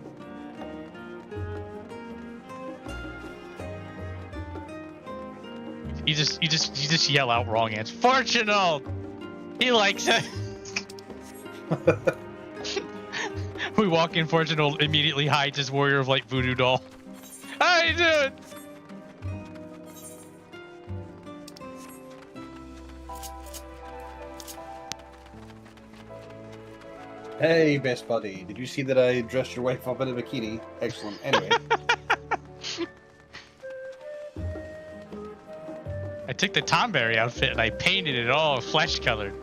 You just yell out wrong answer. Fortunal! He likes it. We walk in, Fortunal immediately hides his Warrior of Light voodoo doll. How you doing? Hey, best buddy. Did you see that I dressed your wife up in a bikini? Excellent. Anyway. I took the Tomberry outfit and I painted it all flesh colored.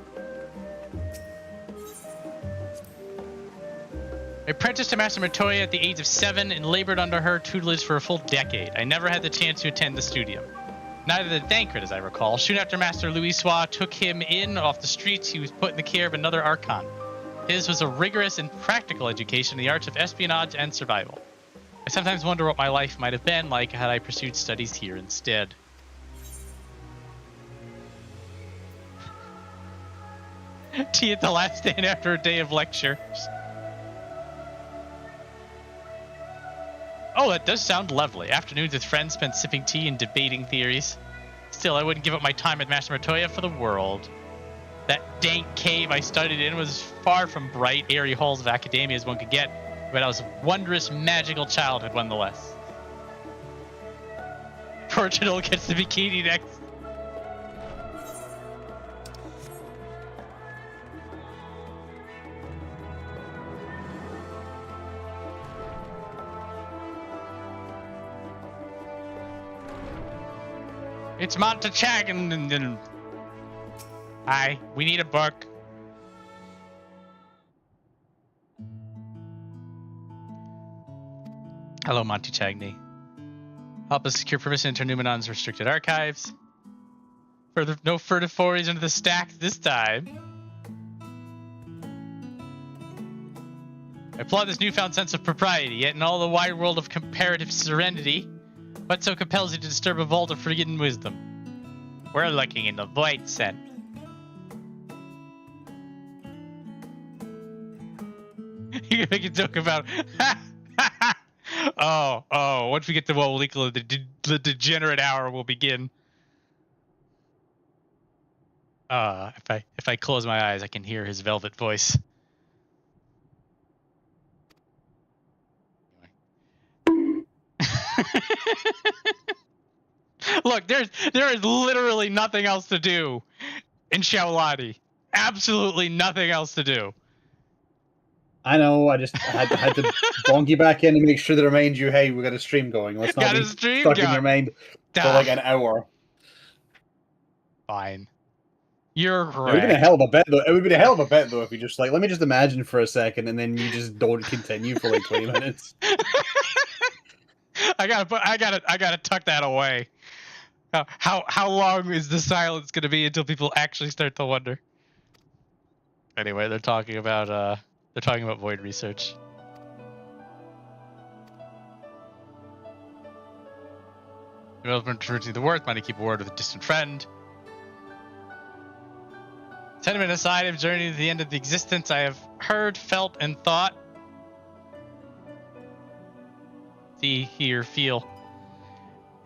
I apprenticed to Master Matoya at the age of 7 and labored under her tutelage for a full decade. I never had the chance to attend the studium. Neither did Thancred, as I recall. Soon after Master Louisoix took him in off the streets, he was put in the care of another Archon. His was a rigorous and practical education in the arts of espionage and survival. I sometimes wonder what my life might have been like had I pursued studies here instead. Tea at the last stand after a day of lectures. Oh, that does sound lovely. Afternoons with friends spent sipping tea and debating theories. Still, I wouldn't give up my time at Master Matoya for the world. That dank cave I studied in was far from bright, airy halls of academia as one could get, but I was a wondrous, magical childhood nonetheless. Portugal gets the bikini next. It's Montachagan. Hi, we need a book. Hello, Monty Chagny. Help us secure permission to enter Numenon's restricted archives. No furtive forays into the stacks this time. I applaud this newfound sense of propriety, yet in all the wide world of comparative serenity, what so compels you to disturb a vault of forgotten wisdom? We're looking in the void, Sen. You can make a joke about once we get to what we'll equal the degenerate hour will begin. If I close my eyes, I can hear his velvet voice. Look, there is literally nothing else to do in Shaolani. Absolutely nothing else to do. I know, I had to bonk you back in and make sure to remind you, hey, we got a stream going. Let's not be stuck in your mind for like an hour. Fine. You're correct. It would be a hell of a bet, though. It would be a hell of a bet, though, if you just like, let me just imagine for a second, and then you just don't continue for like 20 minutes. I gotta tuck that away. How long is the silence gonna be until people actually start to wonder? Anyway, they're talking about void research. Development to the worth, might keep word with a distant friend. Sentiment aside, I'm journeying to the end of the existence. I have heard, felt, and thought. See, hear, feel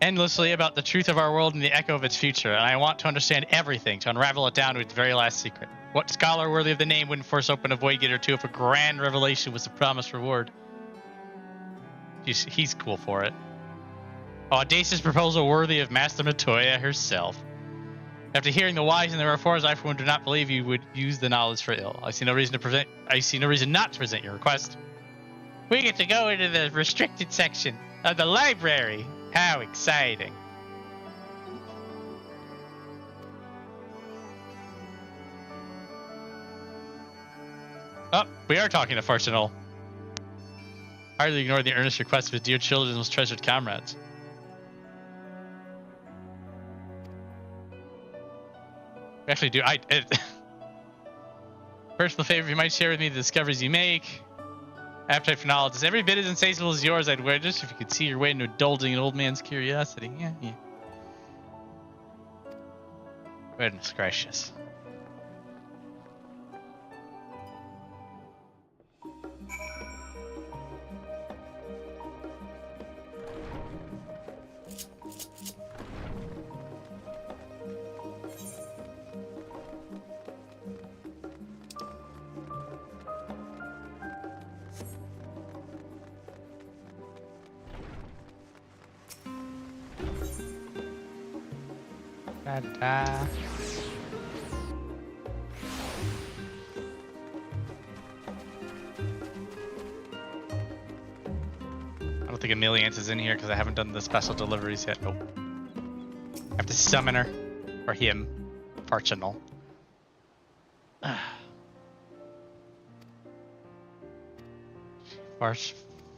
endlessly about the truth of our world and the echo of its future, and I want to understand everything, to unravel it down to its very last secret. What scholar worthy of the name wouldn't force open a void gate or two if a grand revelation was the promised reward? He's cool for it. Audacious proposal worthy of Master Matoya herself. After hearing the whys and the wherefores, I for one do not believe you would use the knowledge for ill. I see no reason not to present your request. We get to go into the restricted section of the library. How exciting. Oh, we are talking to Farsenal. Hardly ignore the earnest request of his dear children's most treasured comrades. We actually do. Personal favor, you might share with me the discoveries you make. Appetite for knowledge is every bit as insatiable as yours. I'd wish if you could see your way into indulging an old man's curiosity. Yeah. Goodness gracious. I don't think Emiliance is in here because I haven't done the special deliveries yet. Nope. I have to summon her. Or him. Farsenal.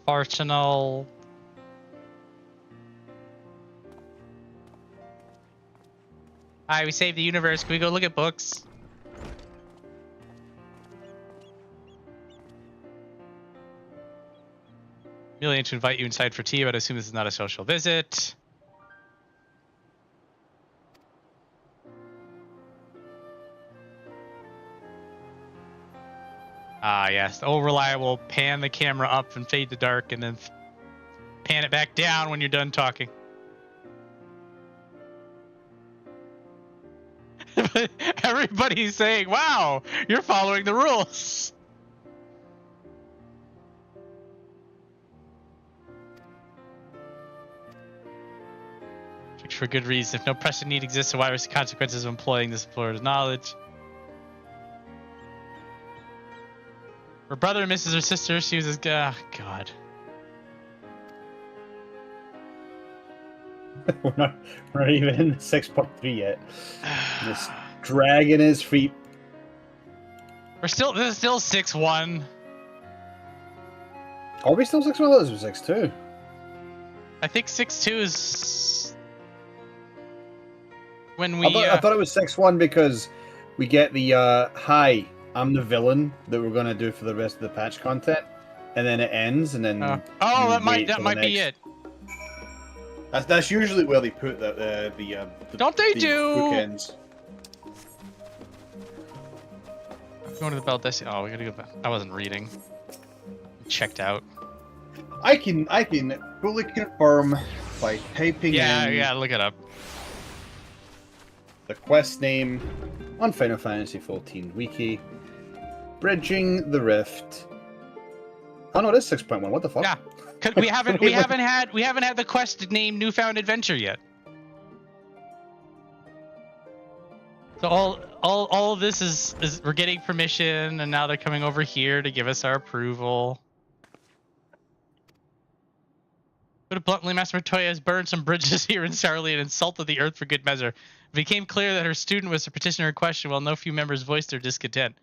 Farsenal. Hi, we saved the universe. Can we go look at books? Really to invite you inside for tea, but I assume this is not a social visit. Ah, yes. The old reliable. Pan the camera up and fade to dark, and then pan it back down when you're done talking. Everybody's saying, wow, you're following the rules. For good reason. If no pressing need exists, so why risk the consequences of employing this employer's knowledge? Her brother misses her sister. She was his... God. We're not even in 6.3 yet. Just dragging his feet. This is still 6-1. Are we still 6-1? This was 6-2. I think 6-2 is when we. I thought it was 6-1 because we get the hi, I'm the villain that we're gonna do for the rest of the patch content, and then it ends, and then. That might be it. That's usually where they put the Don't they the do? bookends. Going to the bell desk. Oh, we gotta go back. I wasn't reading. Checked out. I can fully confirm by typing in. Yeah, look it up. The quest name on Final Fantasy XIV Wiki. Bridging the Rift. Oh no, it is 6.1. What the fuck? Yeah. We haven't had the quest named Newfound Adventure yet. So all of this is we're getting permission, and now they're coming over here to give us our approval. Put it bluntly, Master Matoya has burned some bridges here in Sharlayan and insulted the earth for good measure. It became clear that her student was the petitioner in question, while no few members voiced their discontent.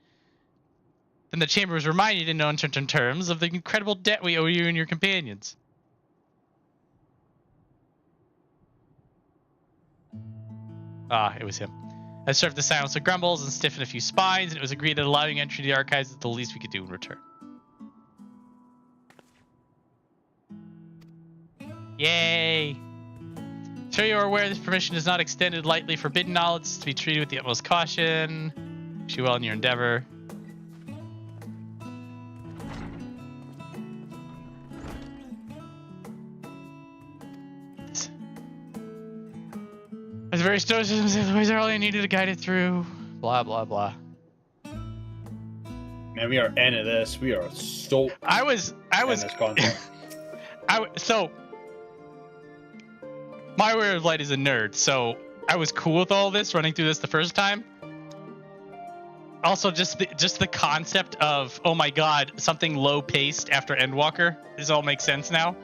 Then the chamber was reminded in no uncertain terms of the incredible debt we owe you and your companions. Ah, it was him. I served the silence of grumbles and stiffened a few spines, and it was agreed that allowing entry to the archives is the least we could do in return. Yay! Sure you are aware this permission is not extended lightly. Forbidden knowledge is to be treated with the utmost caution. Wish you well in your endeavor. As very stoicism says, the ways are all you needed to guide it through. Blah, blah, blah. Man, we are into this. We are so. I was So my way of light is a nerd, so I was cool with all this running through this the first time. Also, just the concept of, oh my god, something low paced after Endwalker, this all makes sense now.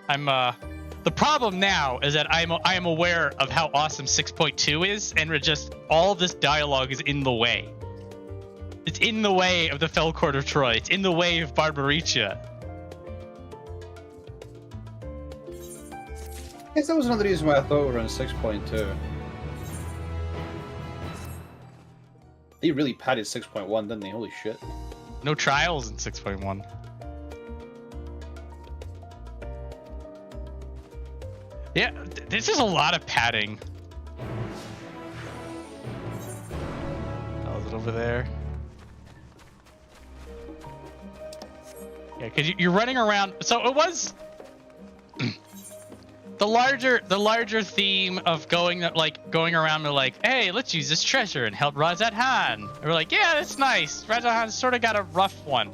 The problem now is that I am aware of how awesome 6.2 is, and just all this dialogue is in the way. It's in the way of the Fell Court of Troy. It's in the way of Barbaricia. I guess that was another reason why I thought we were on 6.2. They really padded 6.1, didn't they? Holy shit. No trials in 6.1. Yeah, this is a lot of padding. How's it over there? Yeah, because you're running around. So it was the larger theme of going around to like, hey, let's use this treasure and help Razadhan. And we're like, yeah, that's nice. Razadhan's sort of got a rough one.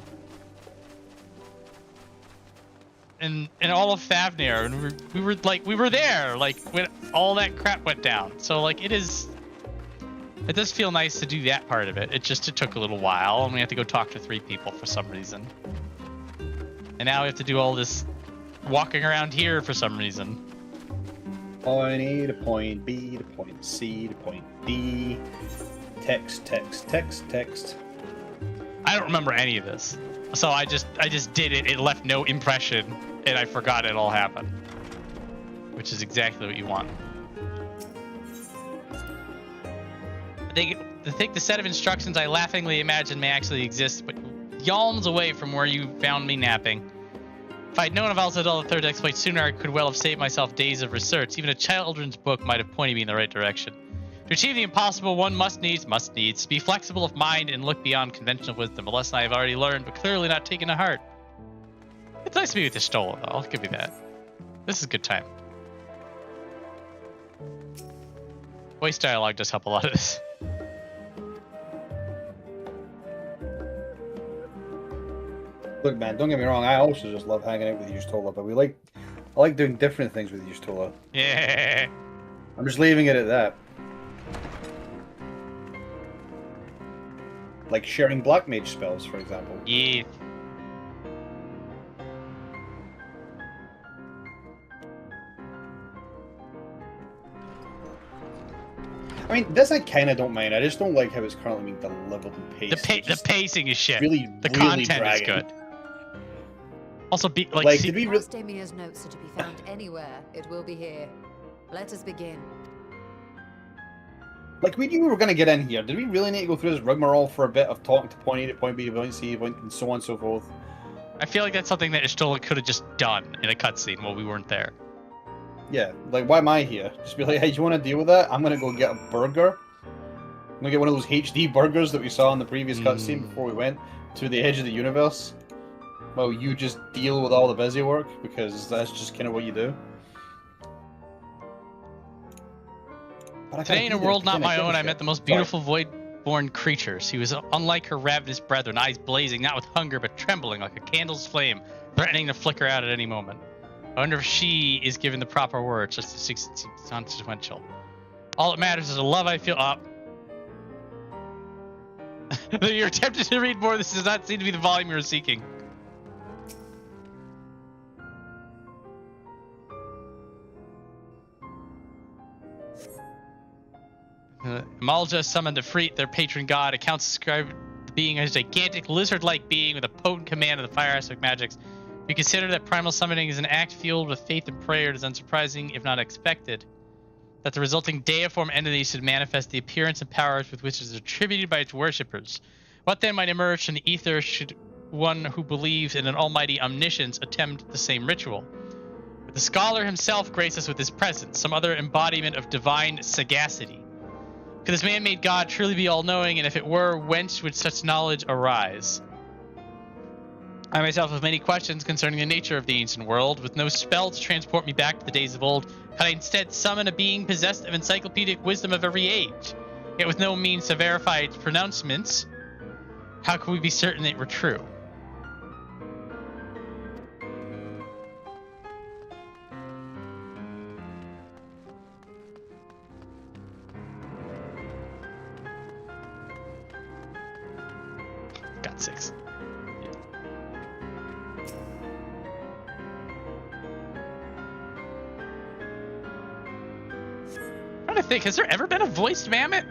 In all of Thavnair, and we were there like when all that crap went down. So like it does feel nice to do that part of it. It took a little while, and we had to go talk to 3 people for some reason. And now we have to do all this walking around here for some reason. Point A to point B to point C to point D. Text. I don't remember any of this, so I just did it. It left no impression, and I forgot it all happened, which is exactly what you want. I think the set of instructions I laughingly imagine may actually exist, but yalms away from where you found me napping. If I'd known of Azdaja III's exploit sooner, I could well have saved myself days of research. Even a children's book might have pointed me in the right direction. To achieve the impossible, one must needs be flexible of mind and look beyond conventional wisdom. A lesson I have already learned, but clearly not taken to heart. It's nice to be with the Stola, though. I'll give you that. This is a good time. Voice dialogue does help a lot of this. Look, man, don't get me wrong. I also just love hanging out with Yustola, but I like doing different things with Yustola. Yeah. I'm just leaving it at that. Like sharing Black Mage spells, for example. Yeah. I mean, this I kind of don't mind. I just don't like how it's currently being delivered and paced. The pacing is shit. Really, the really content dragging. is good. Also, did we Damia's notes are to be found anywhere, it will be here. Let us begin. Like, we knew we were going to get in here. Did we really need to go through this rigmarole for a bit of talking to point A to point B to point C, and so on and so forth? I feel like that's something that Y'shtola could have just done in a cutscene while we weren't there. Yeah, like, why am I here? Just be like, hey, you want to deal with that? I'm going to go get a burger. I'm going to get one of those HD burgers that we saw in the previous cutscene before we went to the edge of the universe. Well, you just deal with all the busy work, because that's just kind of what you do. Today, in a world not my own, I met the most beautiful void-born creatures. He was unlike her ravenous brethren, eyes blazing, not with hunger, but trembling like a candle's flame, threatening to flicker out at any moment. I wonder if she is given the proper words, just to seem consequential. All that matters is the love I feel up. You're tempted to read more. This does not seem to be the volume you're seeking. Malja summoned Ifrit, their patron god. Accounts describe the being as a gigantic lizard-like being with a potent command of the fire aspect magics. If you consider that primal summoning is an act fueled with faith and prayer, it is unsurprising, if not expected, that the resulting deiform entity should manifest the appearance and powers with which it is attributed by its worshippers. What then might emerge from the ether should one who believes in an almighty omniscience attempt the same ritual? But the scholar himself grace us with his presence, some other embodiment of divine sagacity. Could this man-made god truly be all-knowing, and if it were, whence would such knowledge arise? I myself have many questions concerning the nature of the ancient world. With no spell to transport me back to the days of old, could I instead summon a being possessed of encyclopedic wisdom of every age? Yet with no means to verify its pronouncements, how could we be certain it were true? got 6. I'm trying to think, has there ever been a voiced mammoth?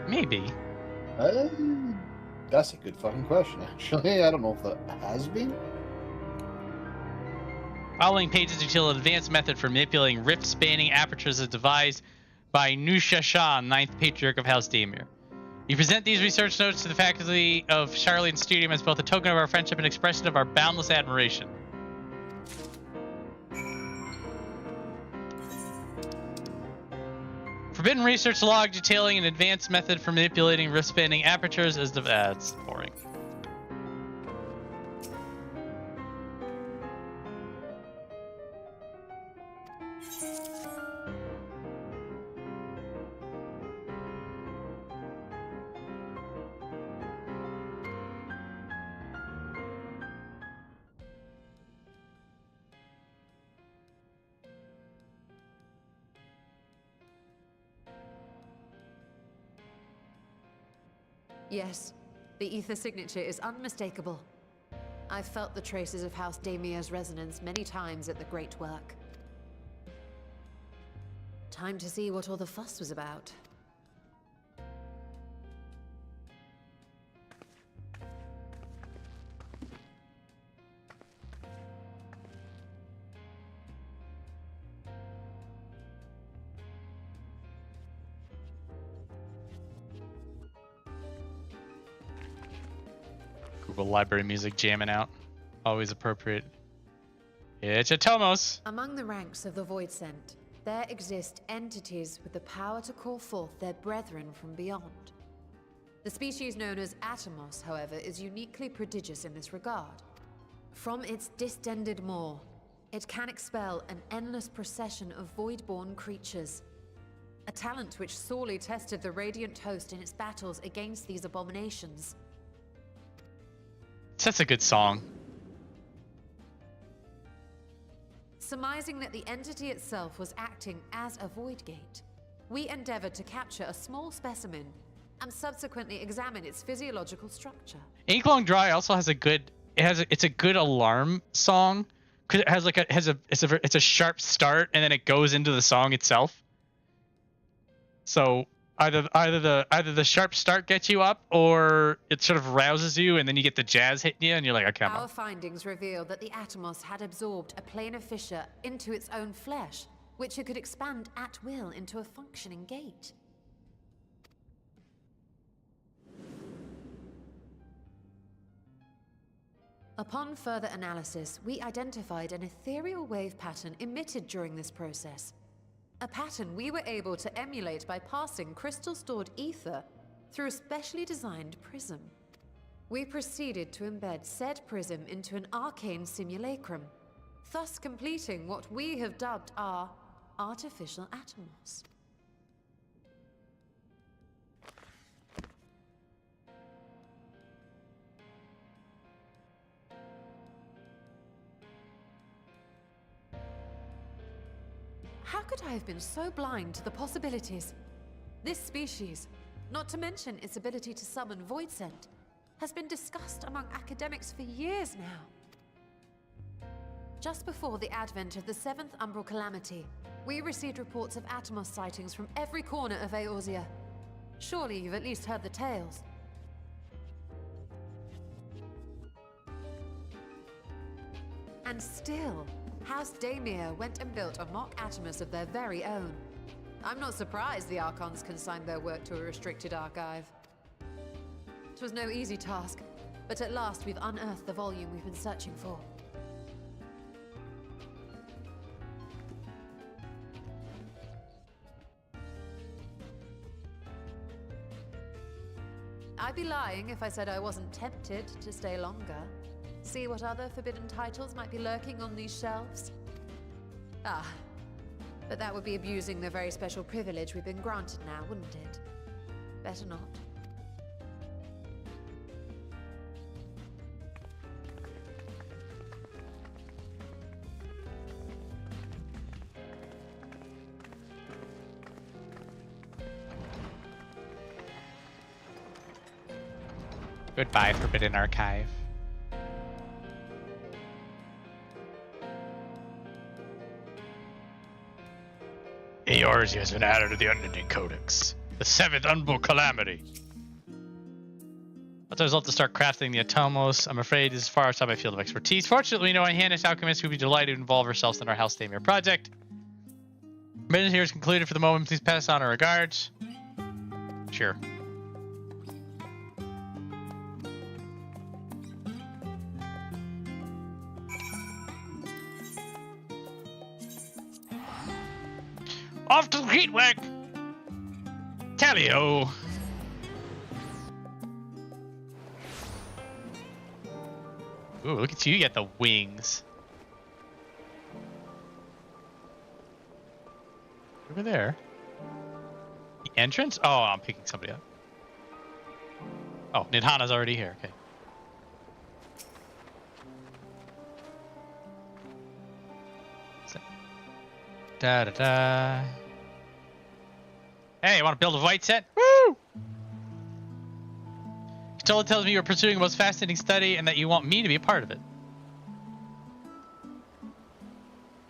Maybe. That's a good fucking question, actually. I don't know if that has been. Following pages detail an advanced method for manipulating rift-spanning apertures as devised by Nusha Shah, 9th Patriarch of House Daemir. You present these research notes to the faculty of Sharlayan Studium as both a token of our friendship and expression of our boundless admiration. Forbidden research log detailing an advanced method for manipulating rift-spanning apertures as that's boring. Yes, the ether signature is unmistakable. I've felt the traces of House Daemir's resonance many times at the Great Work. Time to see what all the fuss was about. Google library music jamming out. Always appropriate. It's Atomos. Among the ranks of the Void Sent, there exist entities with the power to call forth their brethren from beyond. The species known as Atomos, however, is uniquely prodigious in this regard. From its distended maw, it can expel an endless procession of void-born creatures. A talent which sorely tested the Radiant host in its battles against these abominations. That's a good song. Surmising that the entity itself was acting as a void gate, we endeavored to capture a small specimen and subsequently examine its physiological structure. Inklong Dry also has a good. It's a good alarm song because it has like it's a sharp start and then it goes into the song itself. So either the sharp start gets you up or it sort of rouses you and then you get the jazz hitting you and you're like, okay, I'm Our up. findings reveal that the Atomos had absorbed a planar fissure into its own flesh, which it could expand at will into a functioning gate. Upon further analysis, we identified an ethereal wave pattern emitted during this process. A pattern we were able to emulate by passing crystal-stored ether through a specially designed prism. We proceeded to embed said prism into an arcane simulacrum, thus completing what we have dubbed our artificial Atomos. How could I have been so blind to the possibilities? This species, not to mention its ability to summon Void Sent, has been discussed among academics for years now. Just before the advent of the 7th Umbral Calamity, we received reports of Atomos sightings from every corner of Eorzea. Surely you've at least heard the tales. And still, House Daemir went and built a mock Atomos of their very own. I'm not surprised the Archons consigned their work to a restricted archive. It was no easy task, but at last we've unearthed the volume we've been searching for. I'd be lying if I said I wasn't tempted to stay longer. See what other forbidden titles might be lurking on these shelves? Ah, but that would be abusing the very special privilege we've been granted now, wouldn't it? Better not. Goodbye, Forbidden Archive. Eorzea has been added to the Unending Codex. The 7th Unbook Calamity. As a result to start crafting the Atomos, I'm afraid is far outside my field of expertise. Fortunately, we know a Hannish alchemist who would be delighted to involve herself in our House Thavnair project. Business here is concluded for the moment. Please pass on our regards. Sure. Off to the heat work! Tally-ho! Ooh, look at you, you got the wings. Over there. The entrance? Oh, I'm picking somebody up. Oh, Nidhana's already here, okay. Da-da-da. Hey, you want to build a white set? Woo! Stola tells me you're pursuing a most fascinating study and that you want me to be a part of it.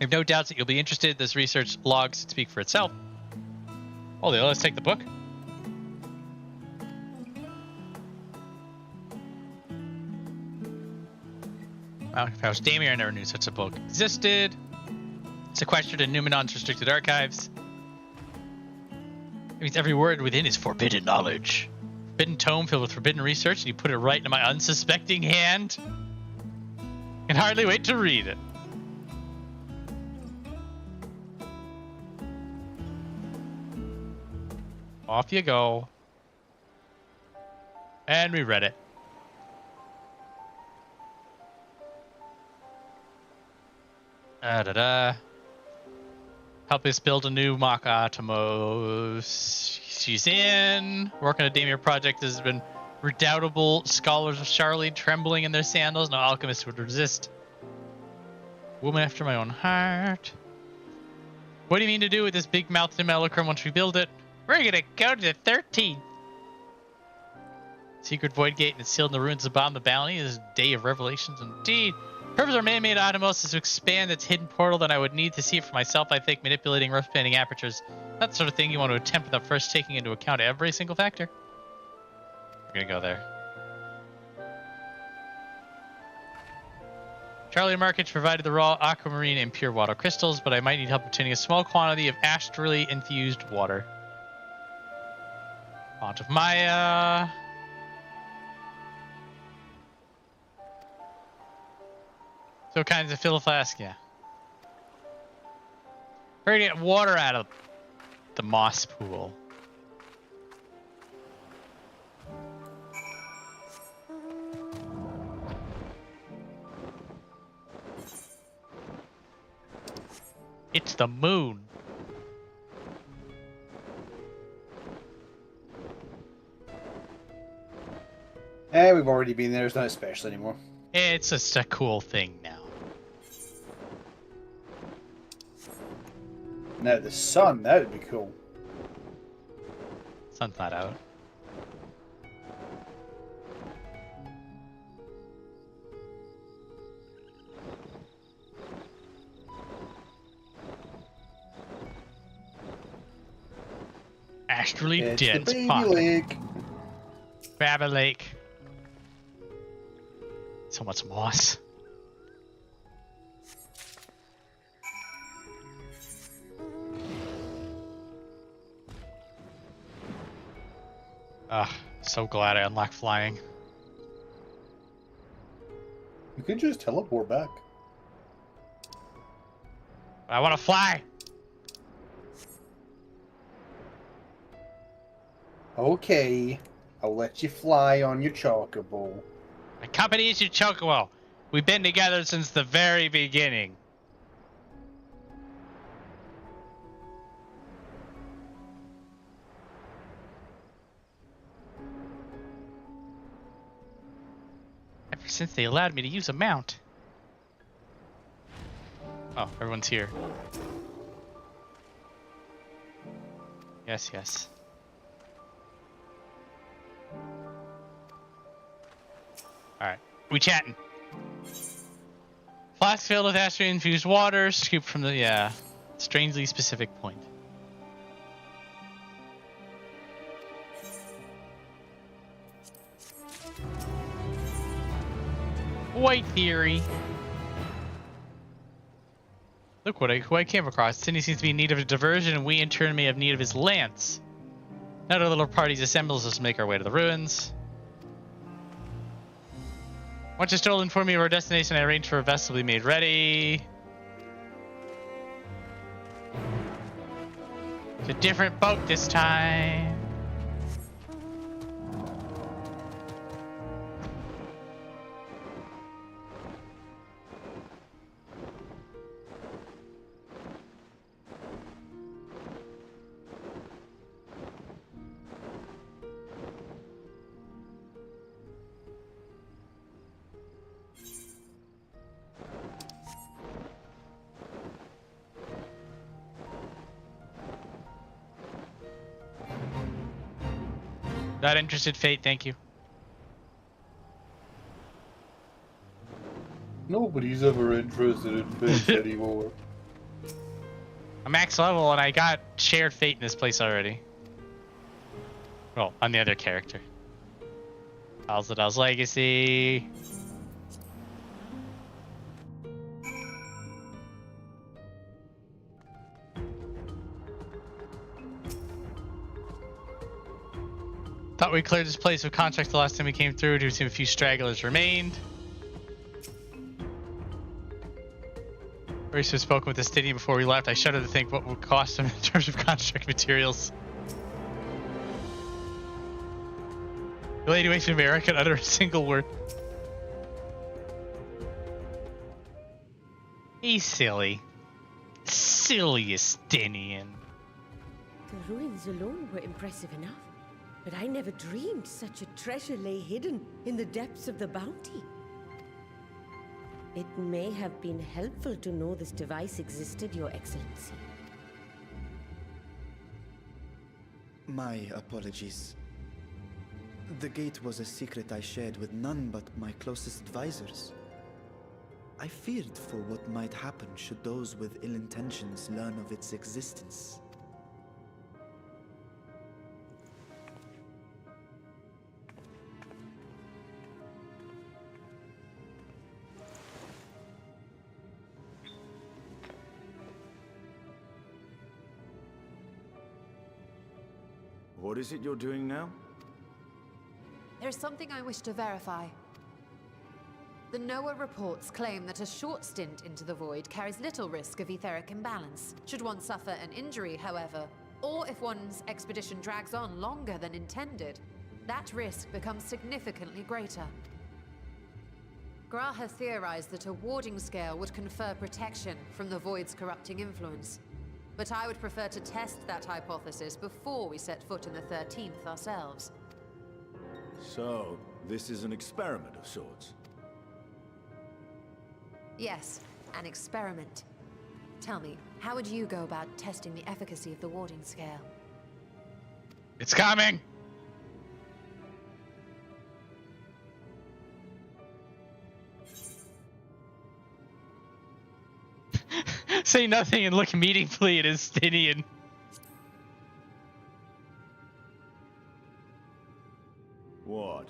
I have no doubts that you'll be interested. This research logs speak for itself. Oh, let's take the book. Wow, if I was Thavnair, I never knew such a book existed. Sequestered in Numenon's restricted archives. It means every word within is forbidden knowledge. Forbidden tome filled with forbidden research, and you put it right into my unsuspecting hand. Can hardly wait to read it. Off you go. And we read it. Da-da-da. Help us build a new mock Atomos. She's in. Working on a Thavnair project has been redoubtable scholars of Sharlayan trembling in their sandals. No alchemist would resist. Woman after my own heart. What do you mean to do with this big mouthed Malachrum once we build it? We're gonna go to the 13th. Secret void gate and it's sealed in the ruins of Bomb the Bounty. This is a day of revelations indeed. Purpose of our man-made Atomos is to expand its hidden portal that I would need to see it for myself. I think manipulating rough-spanning apertures, that sort of thing you want to attempt without first taking into account every single factor. We're gonna go there. Sharlayan markets provided the raw aquamarine and pure water crystals, but I might need help obtaining a small quantity of astrally infused water. Font of Maya. So kinds of fill a flask, yeah. We're gonna get water out of the moss pool. It's the moon. We've already been there. It's not special anymore. It's just a cool thing now. Now the sun, that would be cool. Sun's not out. Astrally It's dense the baby pocket. lake. Grab a lake. So much moss. So glad I unlocked flying. You could just teleport back. I want to fly. Okay, I'll let you fly on your chocobo. My company is your chocobo. We've been together since the very beginning. Ever since they allowed me to use a mount. Oh, everyone's here. Yes, yes. Alright, we chatting. Flask filled with acid-infused water, scooped from the, strangely specific point. White theory. Look who I came across. Sidney seems to be in need of a diversion, and we in turn may have need of his lance. Another little party assembles us to make our way to the ruins. Once Stolen informed me of our destination, I arranged for a vessel to be made ready. It's a different boat this time. Not interested, Fate, thank you. Nobody's ever interested in Fate anymore. I'm max level and I got shared Fate in this place already. Well, on the other character. Azdaja's Legacy. Thought we cleared this place of contracts the last time we came through. Do seem a few stragglers remained. Race has spoken with the stadium before we left. I shudder to think what would cost them in terms of contract materials. The lady waits for America and utter a single word. He's silly. Silly Estinian. The ruins alone were impressive enough. But I never dreamed such a treasure lay hidden in the depths of the bounty. It may have been helpful to know this device existed, Your Excellency. My apologies. The gate was a secret I shared with none but my closest advisors. I feared for what might happen should those with ill intentions learn of its existence. What is it you're doing now? There's something I wish to verify. The NOAA reports claim that a short stint into the void carries little risk of etheric imbalance. Should one suffer an injury, however, or if one's expedition drags on longer than intended, that risk becomes significantly greater. Gra has theorized that a warding scale would confer protection from the void's corrupting influence. But I would prefer to test that hypothesis before we set foot in the 13th ourselves. So, this is an experiment of sorts? Yes, an experiment. Tell me, how would you go about testing the efficacy of the warding scale? It's coming! Say nothing and look meaningfully at Estinian. What?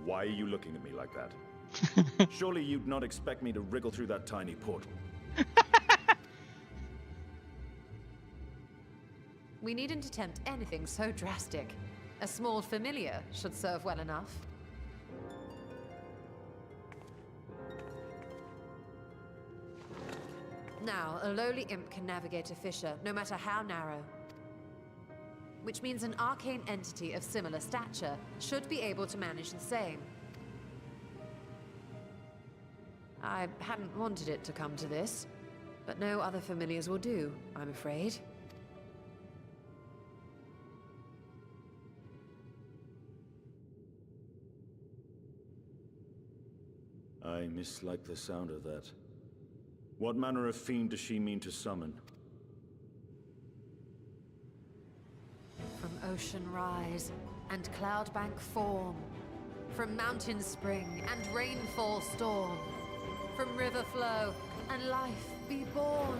Why are you looking at me like that? Surely you'd not expect me to wriggle through that tiny portal. We needn't attempt anything so drastic. A small familiar should serve well enough. Now, a lowly imp can navigate a fissure, no matter how narrow. Which means an arcane entity of similar stature should be able to manage the same. I hadn't wanted it to come to this, but no other familiars will do, I'm afraid. I mislike the sound of that. What manner of fiend does she mean to summon? From ocean rise and cloudbank form, From mountain spring and rainfall storm, from river flow and life be born.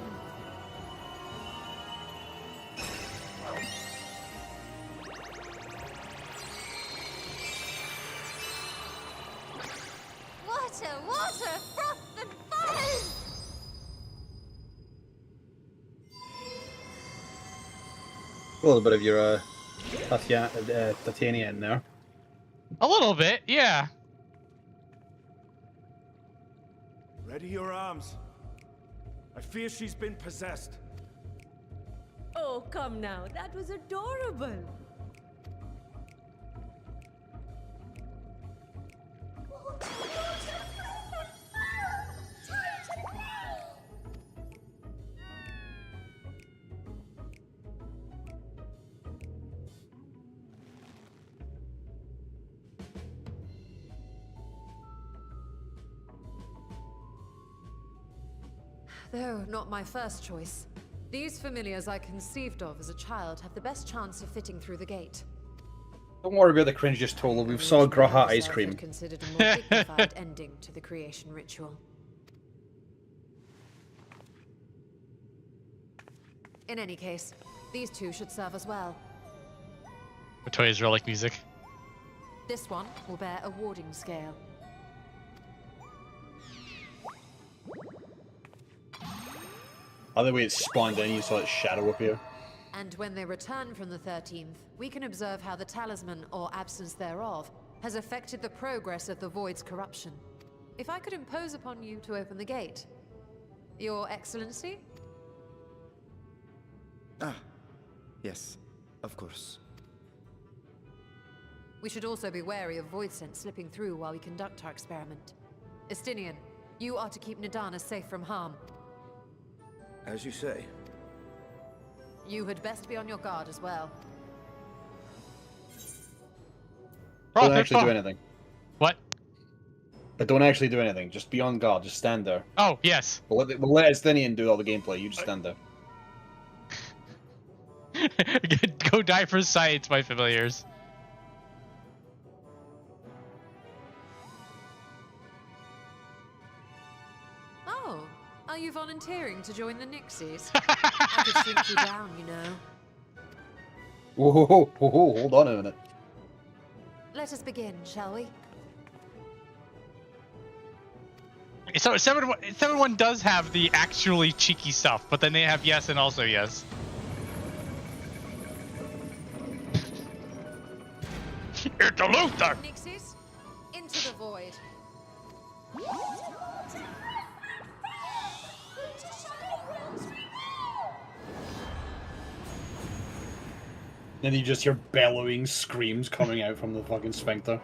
Water, water, froth and foam! A little bit of your Titania in there. A little bit, yeah. Ready your arms. I fear she's been possessed. Oh, come now. That was adorable. Though not my first choice. These familiars I conceived of as a child have the best chance of fitting through the gate. Don't worry about the cringe just total. We've saw Graha ice cream. I've considered a more dignified ending to the creation ritual. In any case, these two should serve us well. Matoya's relic music. This one will bear a warding scale. Other way it's spawned in, you saw its shadow appear. And when they return from the 13th, we can observe how the talisman, or absence thereof, has affected the progress of the Void's corruption. If I could impose upon you to open the gate. Your Excellency? Ah, yes, of course. We should also be wary of void scent slipping through while we conduct our experiment. Estinian, you are to keep Nidhana safe from harm. As you say. You had best be on your guard as well. Don't actually do anything. What? But don't actually do anything. Just be on guard. Just stand there. Oh, yes. We'll let Estinian do all the gameplay. You just stand there. Go die for science, my familiars. Oh, are you volunteering to join the Nixies? I could shrink you down, you know. Whoa, hold on a minute. Let us begin, shall we? So 7-1 does have the actually cheeky stuff, but then they have yes and also yes. It's a Luther! Nixies, into the void. Then you just hear bellowing screams coming out from the fucking sphincter.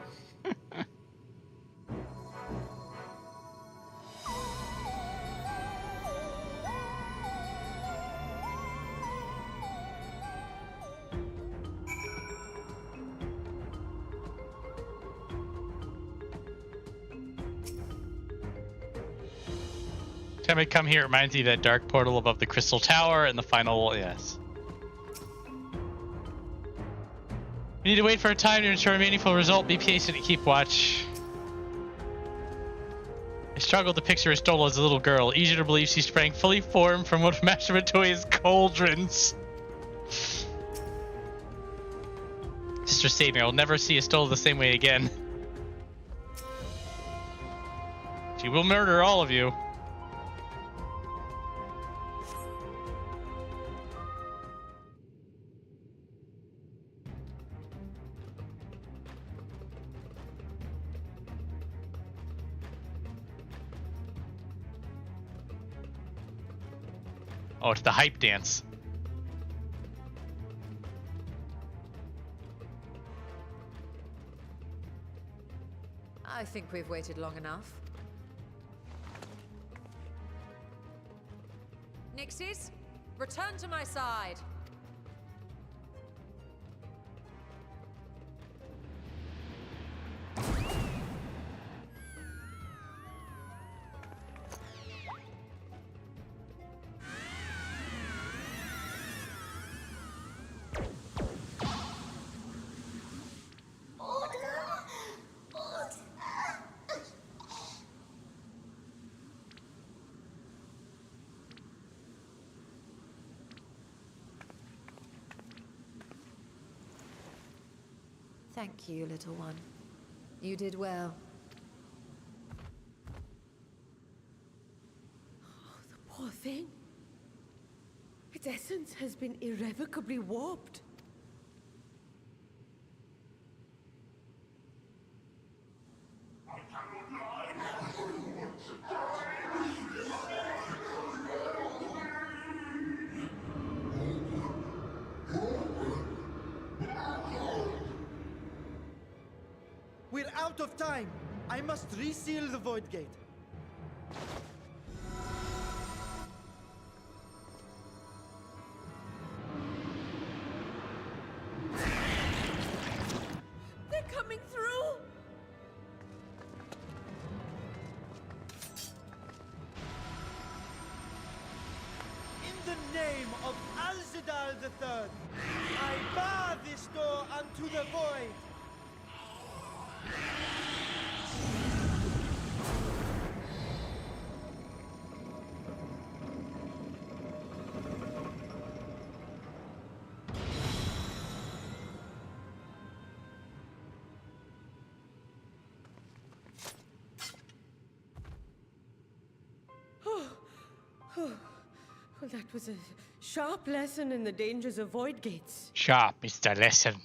Time I come here, it reminds me of that dark portal above the crystal tower and the final, yes. We need to wait for a time to ensure a meaningful result. Be patient and keep watch. I struggled to picture Estola as a little girl. Easier to believe she sprang fully formed from one of Master Matoya's cauldrons. Sister save me, I'll never see Estola the same way again. She will murder all of you. Oh, it's the hype dance. I think we've waited long enough. Nixies, return to my side. Thank you, little one. You did well. Oh, the poor thing. Its essence has been irrevocably warped. We're out of time. I must reseal the void gate. They're coming through! In the name of Azdaja III, I bar this door unto the void. Well, that was a sharp lesson in the dangers of void gates. Sharp is the lesson.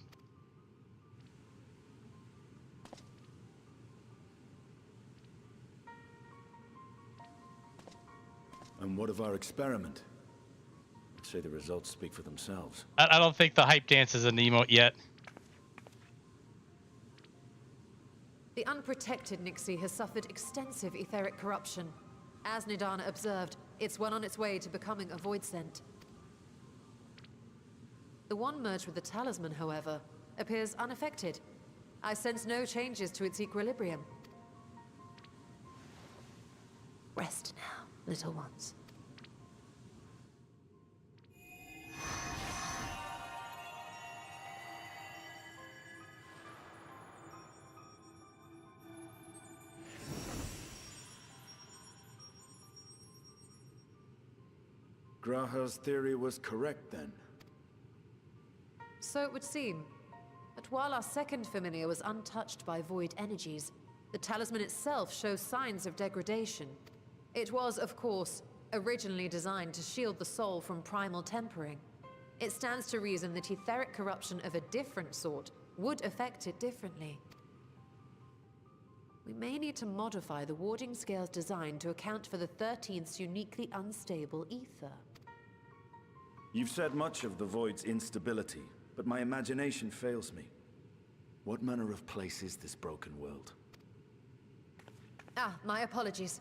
And what of our experiment? I'd say the results speak for themselves. I don't think the hype dance is an emote yet. The unprotected Nixie has suffered extensive etheric corruption. As Nidhana observed, it's well on its way to becoming a void scent. The one merged with the talisman, however, appears unaffected. I sense no changes to its equilibrium. Rest now, little ones. Graha's theory was correct then. So it would seem. But while our second familiar was untouched by void energies, the talisman itself shows signs of degradation. It was, of course, originally designed to shield the soul from primal tempering. It stands to reason that etheric corruption of a different sort would affect it differently. We may need to modify the warding scale's design to account for the 13th's uniquely unstable ether. You've said much of the Void's instability, but my imagination fails me. What manner of place is this broken world? Ah, my apologies.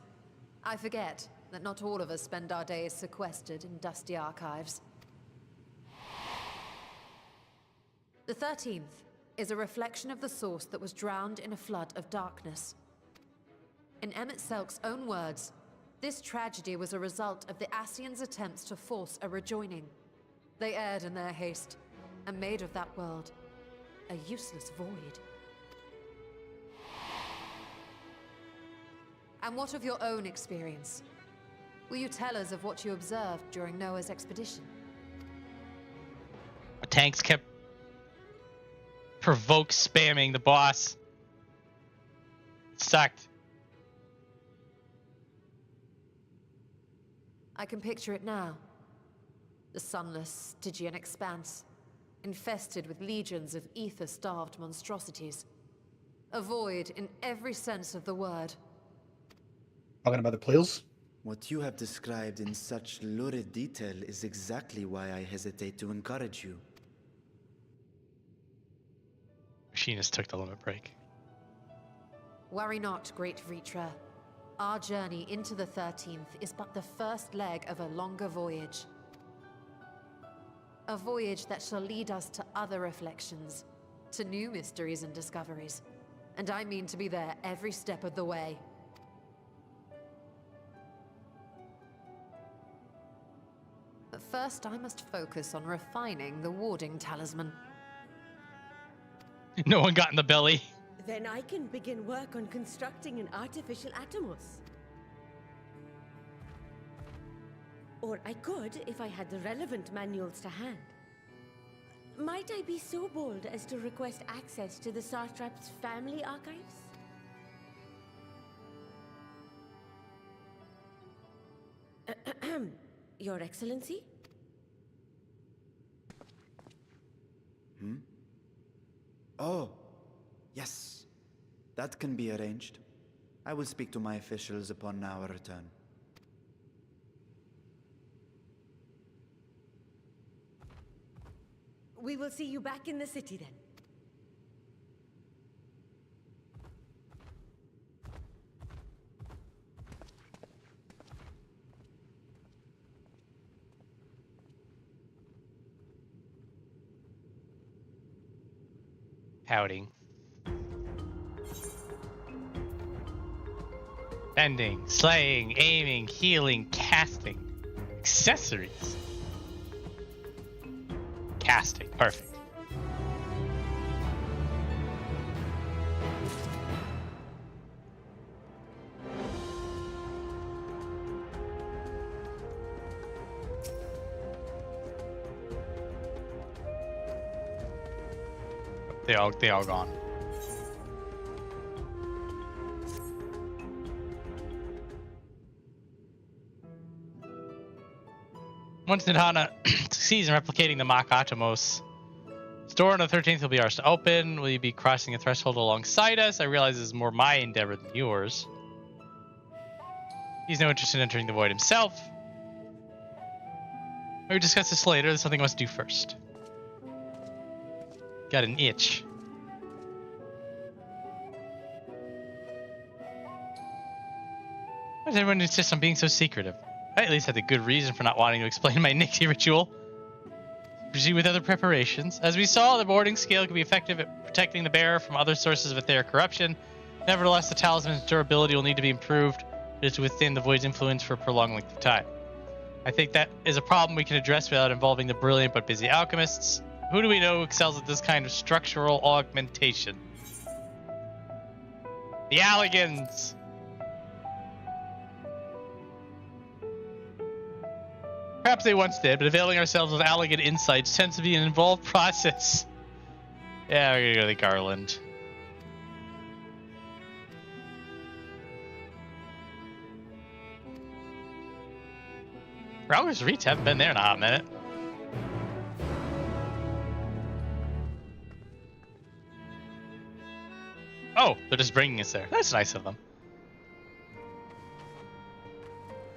I forget that not all of us spend our days sequestered in dusty archives. The 13th is a reflection of the source that was drowned in a flood of darkness. In Emmett Selk's own words, this tragedy was a result of the Ascians' attempts to force a rejoining. They erred in their haste, and made of that world a useless void. And what of your own experience? Will you tell us of what you observed during Noah's expedition? The tanks kept spamming the boss. It sucked. I can picture it now. The sunless, Stygian expanse, infested with legions of ether-starved monstrosities. A void in every sense of the word. Talking about the players? What you have described in such lurid detail is exactly why I hesitate to encourage you. Machinist took the limit break. Worry not, great Vritra. Our journey into the 13th is but the first leg of a longer voyage. A voyage that shall lead us to other reflections, to new mysteries and discoveries. And I mean to be there every step of the way. But first I must focus on refining the warding talisman. No one got in the belly. Then I can begin work on constructing an artificial Atomos. Or I could if I had the relevant manuals to hand. Might I be so bold as to request access to the Satrap's family archives? Your Excellency? Oh, yes. That can be arranged. I will speak to my officials upon our return. We will see you back in the city then. Howdy. Bending, slaying, aiming, healing, casting. Accessories. Casting, perfect. They all gone. Once Nidhana succeeds in replicating the mock Atomos, store on the 13th will be ours to open. Will you be crossing a threshold alongside us? I realize this is more my endeavor than yours. He's no interest in entering the void himself. Maybe discuss this later. There's something I must do first. Got an itch. Why does everyone insist on being so secretive? I at least had a good reason for not wanting to explain my Nixie ritual. Proceed with other preparations. As we saw, the boarding scale can be effective at protecting the bearer from other sources of etheric corruption. Nevertheless, the talisman's durability will need to be improved to withstand the void's influence for a prolonged length of time. I think that is a problem we can address without involving the brilliant but busy alchemists. Who do we know who excels at this kind of structural augmentation? The Alligans! Perhaps they once did, but availing ourselves of Alligan insights tends to be an involved process. Yeah, we're gonna go to the Garland. Rowers Reach haven't been there in a hot minute. Oh, they're just bringing us there. That's nice of them.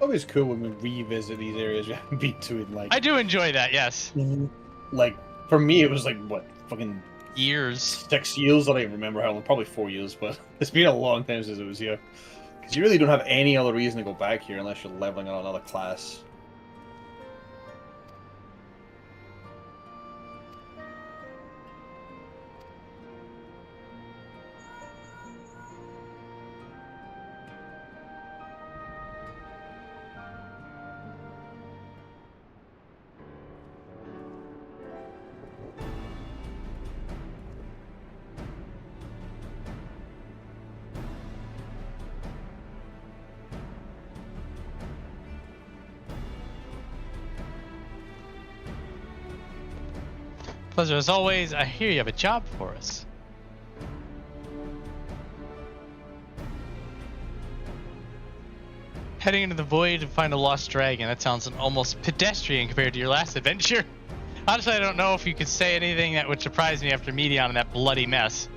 Always cool when we revisit these areas we haven't been to in like. I do enjoy that, yes. Like, for me, it was like, what, fucking. Years. 6 years? I don't even remember how long. Probably 4 years, but it's been a long time since it was here. Because you really don't have any other reason to go back here unless you're leveling on another class. Pleasure as always. I hear you have a job for us. Heading into the void to find a lost dragon. That sounds almost pedestrian compared to your last adventure. Honestly, I don't know if you could say anything that would surprise me after meeting on that bloody mess.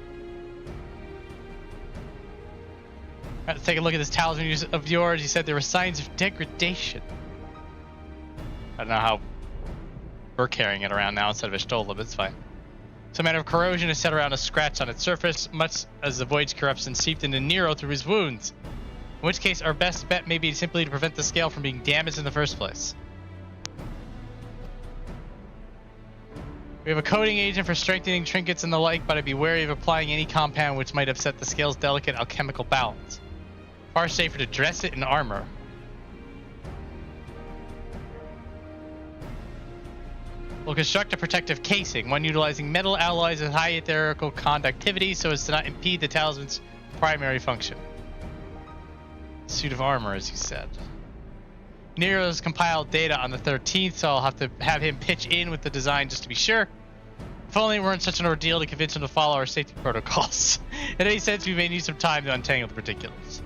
Let's take a look at this talisman of yours. You said there were signs of degradation. I don't know how we're carrying it around now instead of a stola, but it's fine. Some matter of corrosion is set around a scratch on its surface, much as the void's corruption seeped into Nero through his wounds. In which case, our best bet may be simply to prevent the scale from being damaged in the first place. We have a coating agent for strengthening trinkets and the like, but I'd be wary of applying any compound which might upset the scale's delicate alchemical balance. Far safer to dress it in armor. We'll construct a protective casing, one utilizing metal alloys with high etherical conductivity so as to not impede the talisman's primary function. Suit of armor, as you said. Nero's compiled data on the 13th, so I'll have to have him pitch in with the design just to be sure. If only it weren't such an ordeal to convince him to follow our safety protocols. In any sense, we may need some time to untangle the particulars.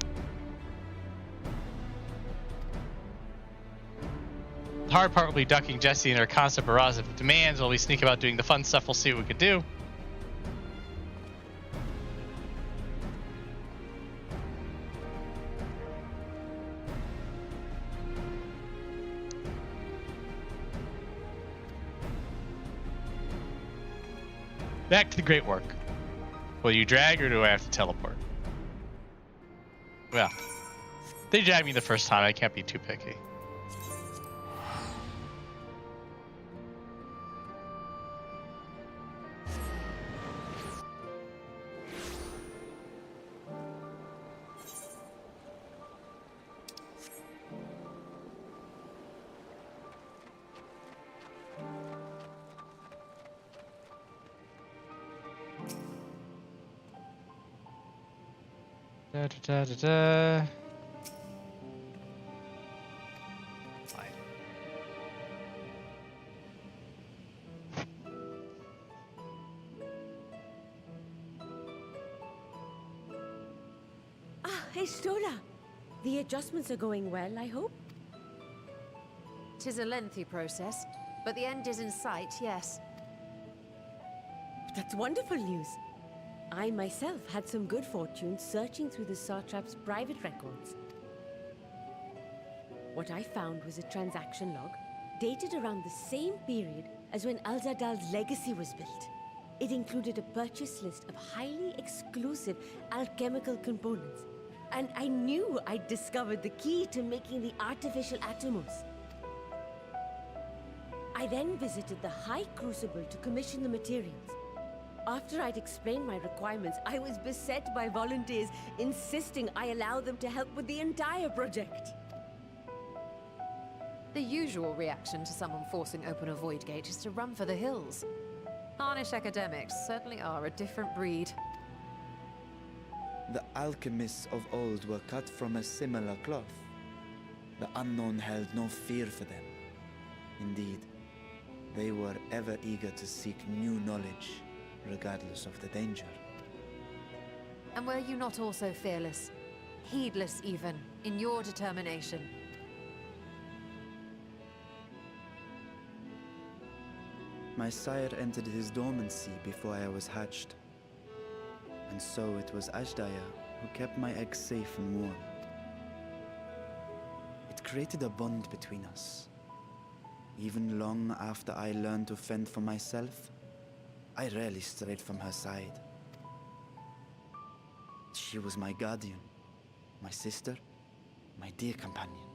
The hard part will be ducking Jesse and her constant barrage of demands while we sneak about doing the fun stuff. We'll see what we can do. Back to the great work. Will you drag or do I have to teleport? Well, they dragged me the first time. I can't be too picky. Da, da, da, da, da. Stola. The adjustments are going well, I hope? 'Tis a lengthy process, but the end is in sight, yes. That's wonderful news. I myself had some good fortune searching through the Satrap's private records. What I found was a transaction log dated around the same period as when Azdaja's legacy was built. It included a purchase list of highly exclusive alchemical components, and I knew I'd discovered the key to making the artificial Atomos. I then visited the High Crucible to commission the materials. After I'd explained my requirements, I was beset by volunteers insisting I allow them to help with the entire project. The usual reaction to someone forcing open a void gate is to run for the hills. Harnish academics certainly are a different breed. The alchemists of old were cut from a similar cloth. The unknown held no fear for them. Indeed, they were ever eager to seek new knowledge, regardless of the danger. And were you not also fearless, heedless even, in your determination? My sire entered his dormancy before I was hatched. And so it was Azdaja who kept my eggs safe and warm. It created a bond between us. Even long after I learned to fend for myself, I rarely strayed from her side. She was my guardian, my sister, my dear companion.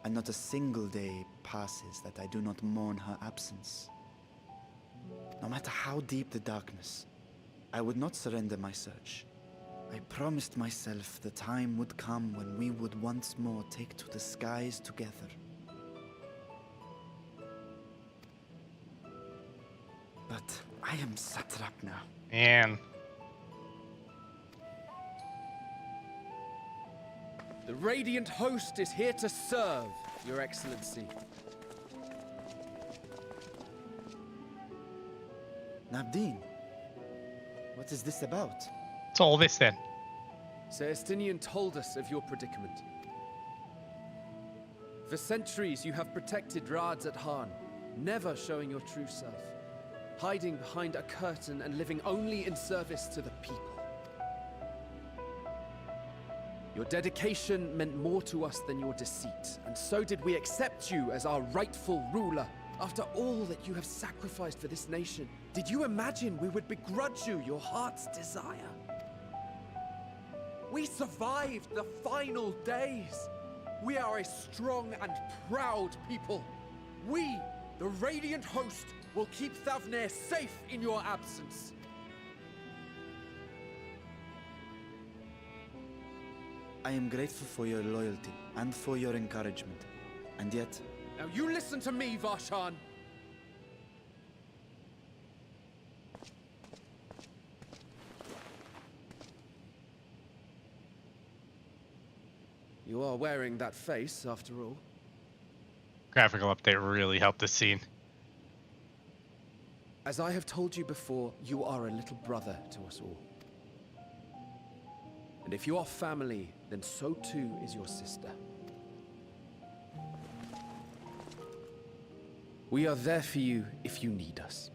And not a single day passes that I do not mourn her absence. No matter how deep the darkness, I would not surrender my search. I promised myself the time would come when we would once more take to the skies together. But I am satrap now. Man. The Radiant Host is here to serve, Your Excellency. Nabdeen, what is this about? What's all this then? Sir Estinian told us of your predicament. For centuries you have protected Azdaja, never showing your true self, hiding behind a curtain and living only in service to the people. Your dedication meant more to us than your deceit, and so did we accept you as our rightful ruler. After all that you have sacrificed for this nation, did you imagine we would begrudge you your heart's desire? We survived the final days. We are a strong and proud people. We, the Radiant Host, will keep Thavnair safe in your absence. I am grateful for your loyalty and for your encouragement. And yet... Now you listen to me, Varshan. You are wearing that face, after all. Graphical update really helped this scene. As I have told you before, you are a little brother to us all. And if you are family, then so too is your sister. We are there for you if you need us.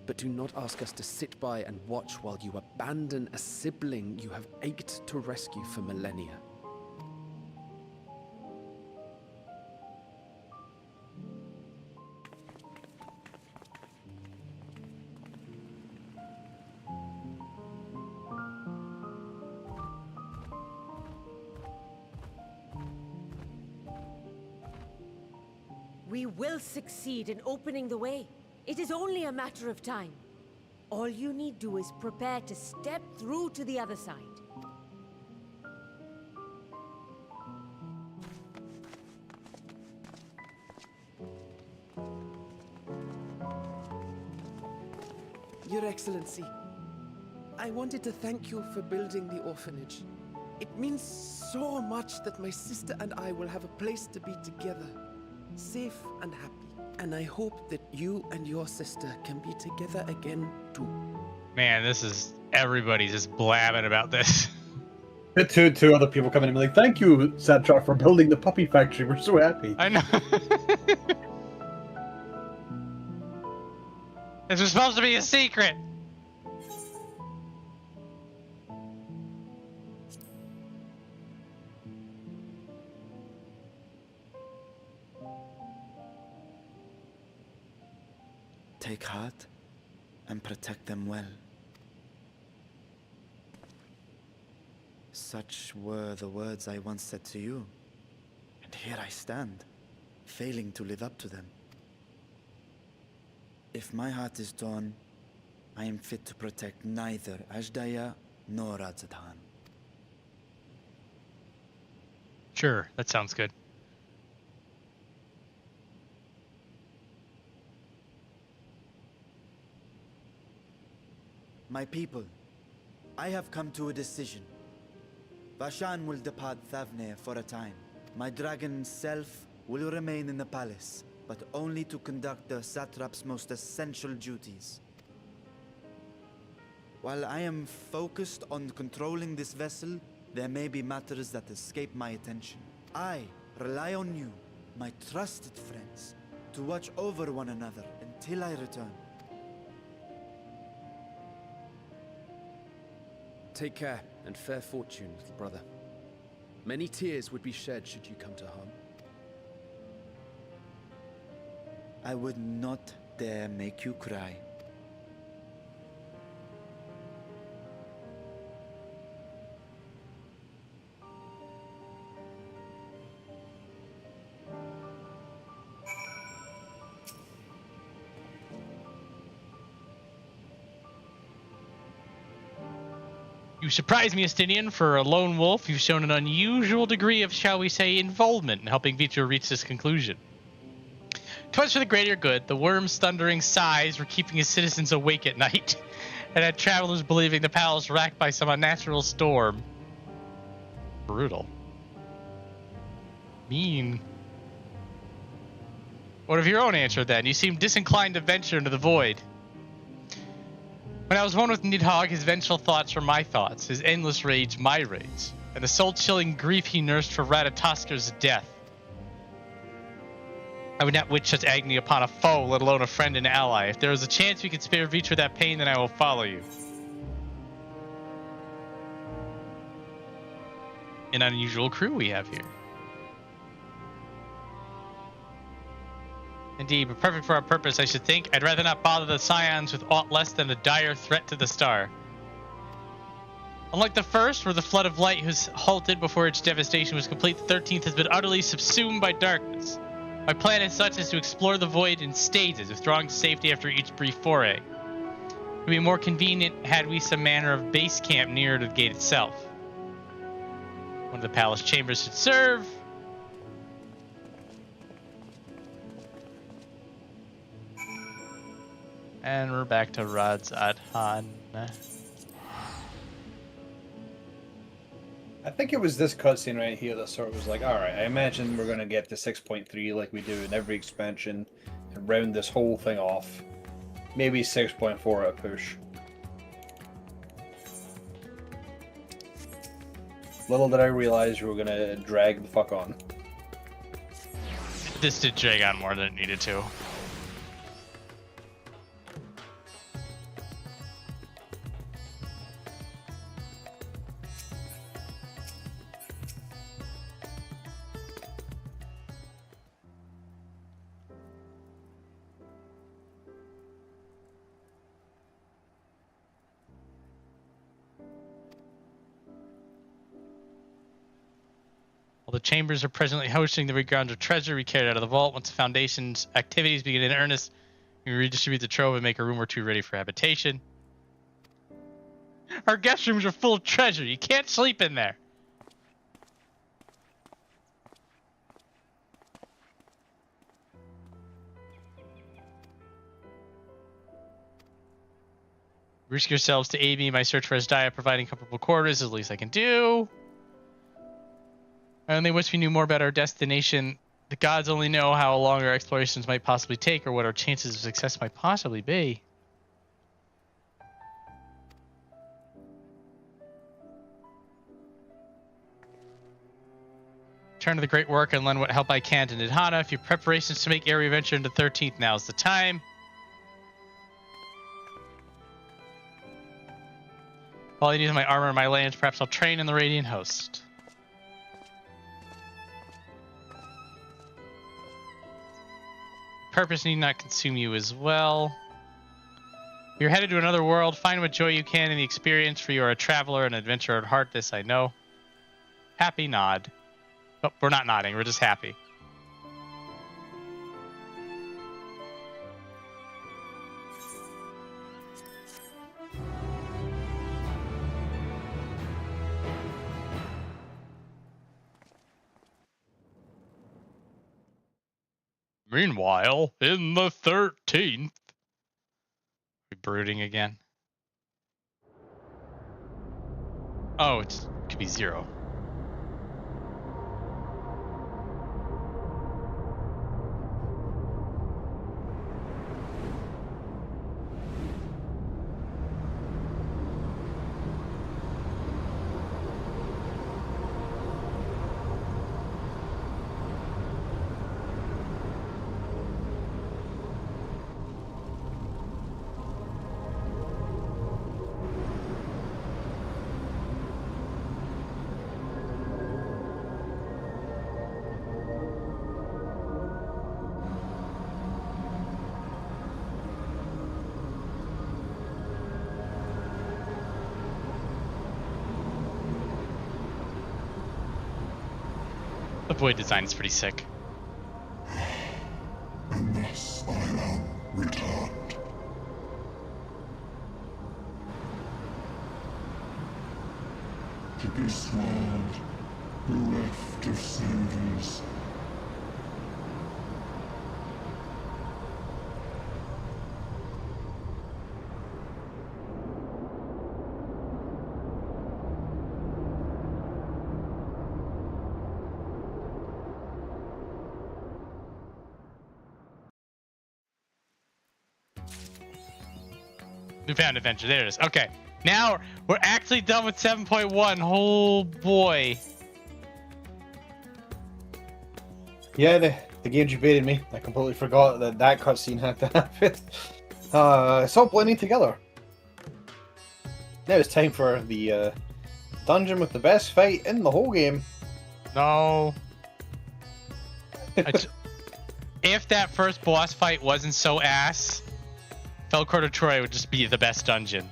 But do not ask us to sit by and watch while you abandon a sibling you have ached to rescue for millennia. We will succeed in opening the way. It is only a matter of time. All you need do is prepare to step through to the other side. Your Excellency, I wanted to thank you for building the orphanage. It means so much that my sister and I will have a place to be together, safe and happy. And I hope that you and your sister can be together again too. Man, this is everybody's just blabbing about this. Two other people come in and be like, "Thank you, Sadchar, for building the puppy factory. We're so happy." I know. This was supposed to be a secret. Take heart and protect them well. Such were the words I once said to you, and here I stand, failing to live up to them. If my heart is torn, I am fit to protect neither Azdaja nor Azdaja. Sure, that sounds good. My people, I have come to a decision. Varshan will depart Thavnair for a time. My dragon self will remain in the palace, but only to conduct the satrap's most essential duties. While I am focused on controlling this vessel, there may be matters that escape my attention. I rely on you, my trusted friends, to watch over one another until I return. Take care and fair fortune, little brother. Many tears would be shed should you come to harm. I would not dare make you cry. You surprise me, Estinian. For a lone wolf, you've shown an unusual degree of, shall we say, involvement in helping Vitra reach this conclusion. 'Twas for the greater good. The worm's thundering sighs were keeping his citizens awake at night, and had travelers believing the palace racked by some unnatural storm. Brutal. Mean. What of your own answer, then? You seem disinclined to venture into the void. When I was one with Nidhogg, his vengeful thoughts were my thoughts, his endless rage my rage, and the soul-chilling grief he nursed for Radataskar's death. I would not wish such agony upon a foe, let alone a friend and ally. If there is a chance we could spare Vitra that pain, then I will follow you. An unusual crew we have here. Indeed, but perfect for our purpose, I should think. I'd rather not bother the Scions with aught less than a dire threat to the star. Unlike the first, where the flood of light has halted before its devastation was complete, the 13th has been utterly subsumed by darkness. My plan as such is to explore the void in stages, withdrawing to safety after each brief foray. It would be more convenient had we some manner of base camp nearer to the gate itself. One of the palace chambers should serve. And we're back to Azdaja. I think it was this cutscene right here that sort of was like, alright, I imagine we're going to get to 6.3 like we do in every expansion and round this whole thing off. Maybe 6.4 at a push. Little did I realize we were gonna drag the fuck on. This did drag on more than it needed to. While the chambers are presently hosting the regrounded treasure we carried out of the vault, once the Foundation's activities begin in earnest, we redistribute the trove and make a room or two ready for habitation. Our guest rooms are full of treasure. You can't sleep in there. Risk yourselves to aid me in my search for Azdaja, providing comfortable quarters is the least I can do. I only wish we knew more about our destination. The gods only know how long our explorations might possibly take or what our chances of success might possibly be. Turn to the great work and lend what help I can to Nidhana. If your preparations to make area venture into 13th, now's the time. All I need is my armor and my lands. Perhaps I'll train in the Radiant Host. Purpose need not consume you as well. You're headed to another world. Find what joy you can in the experience, for you are a traveler and adventurer at heart. This I know. Happy nod. Oh, we're not nodding. We're just happy. Meanwhile, in the 13th... Are we brooding again? Oh, it could be 0. The void design is pretty sick. And thus I am returned. To this world, bereft of saviors. We found adventure. There it is. Okay. Now we're actually done with 7.1. Oh boy. Yeah, the game debated me. I completely forgot that cutscene had to happen. It's all blending together. Now it's time for the dungeon with the best fight in the whole game. No. If that first boss fight wasn't so ass, Felcourt of Troy would just be the best dungeon.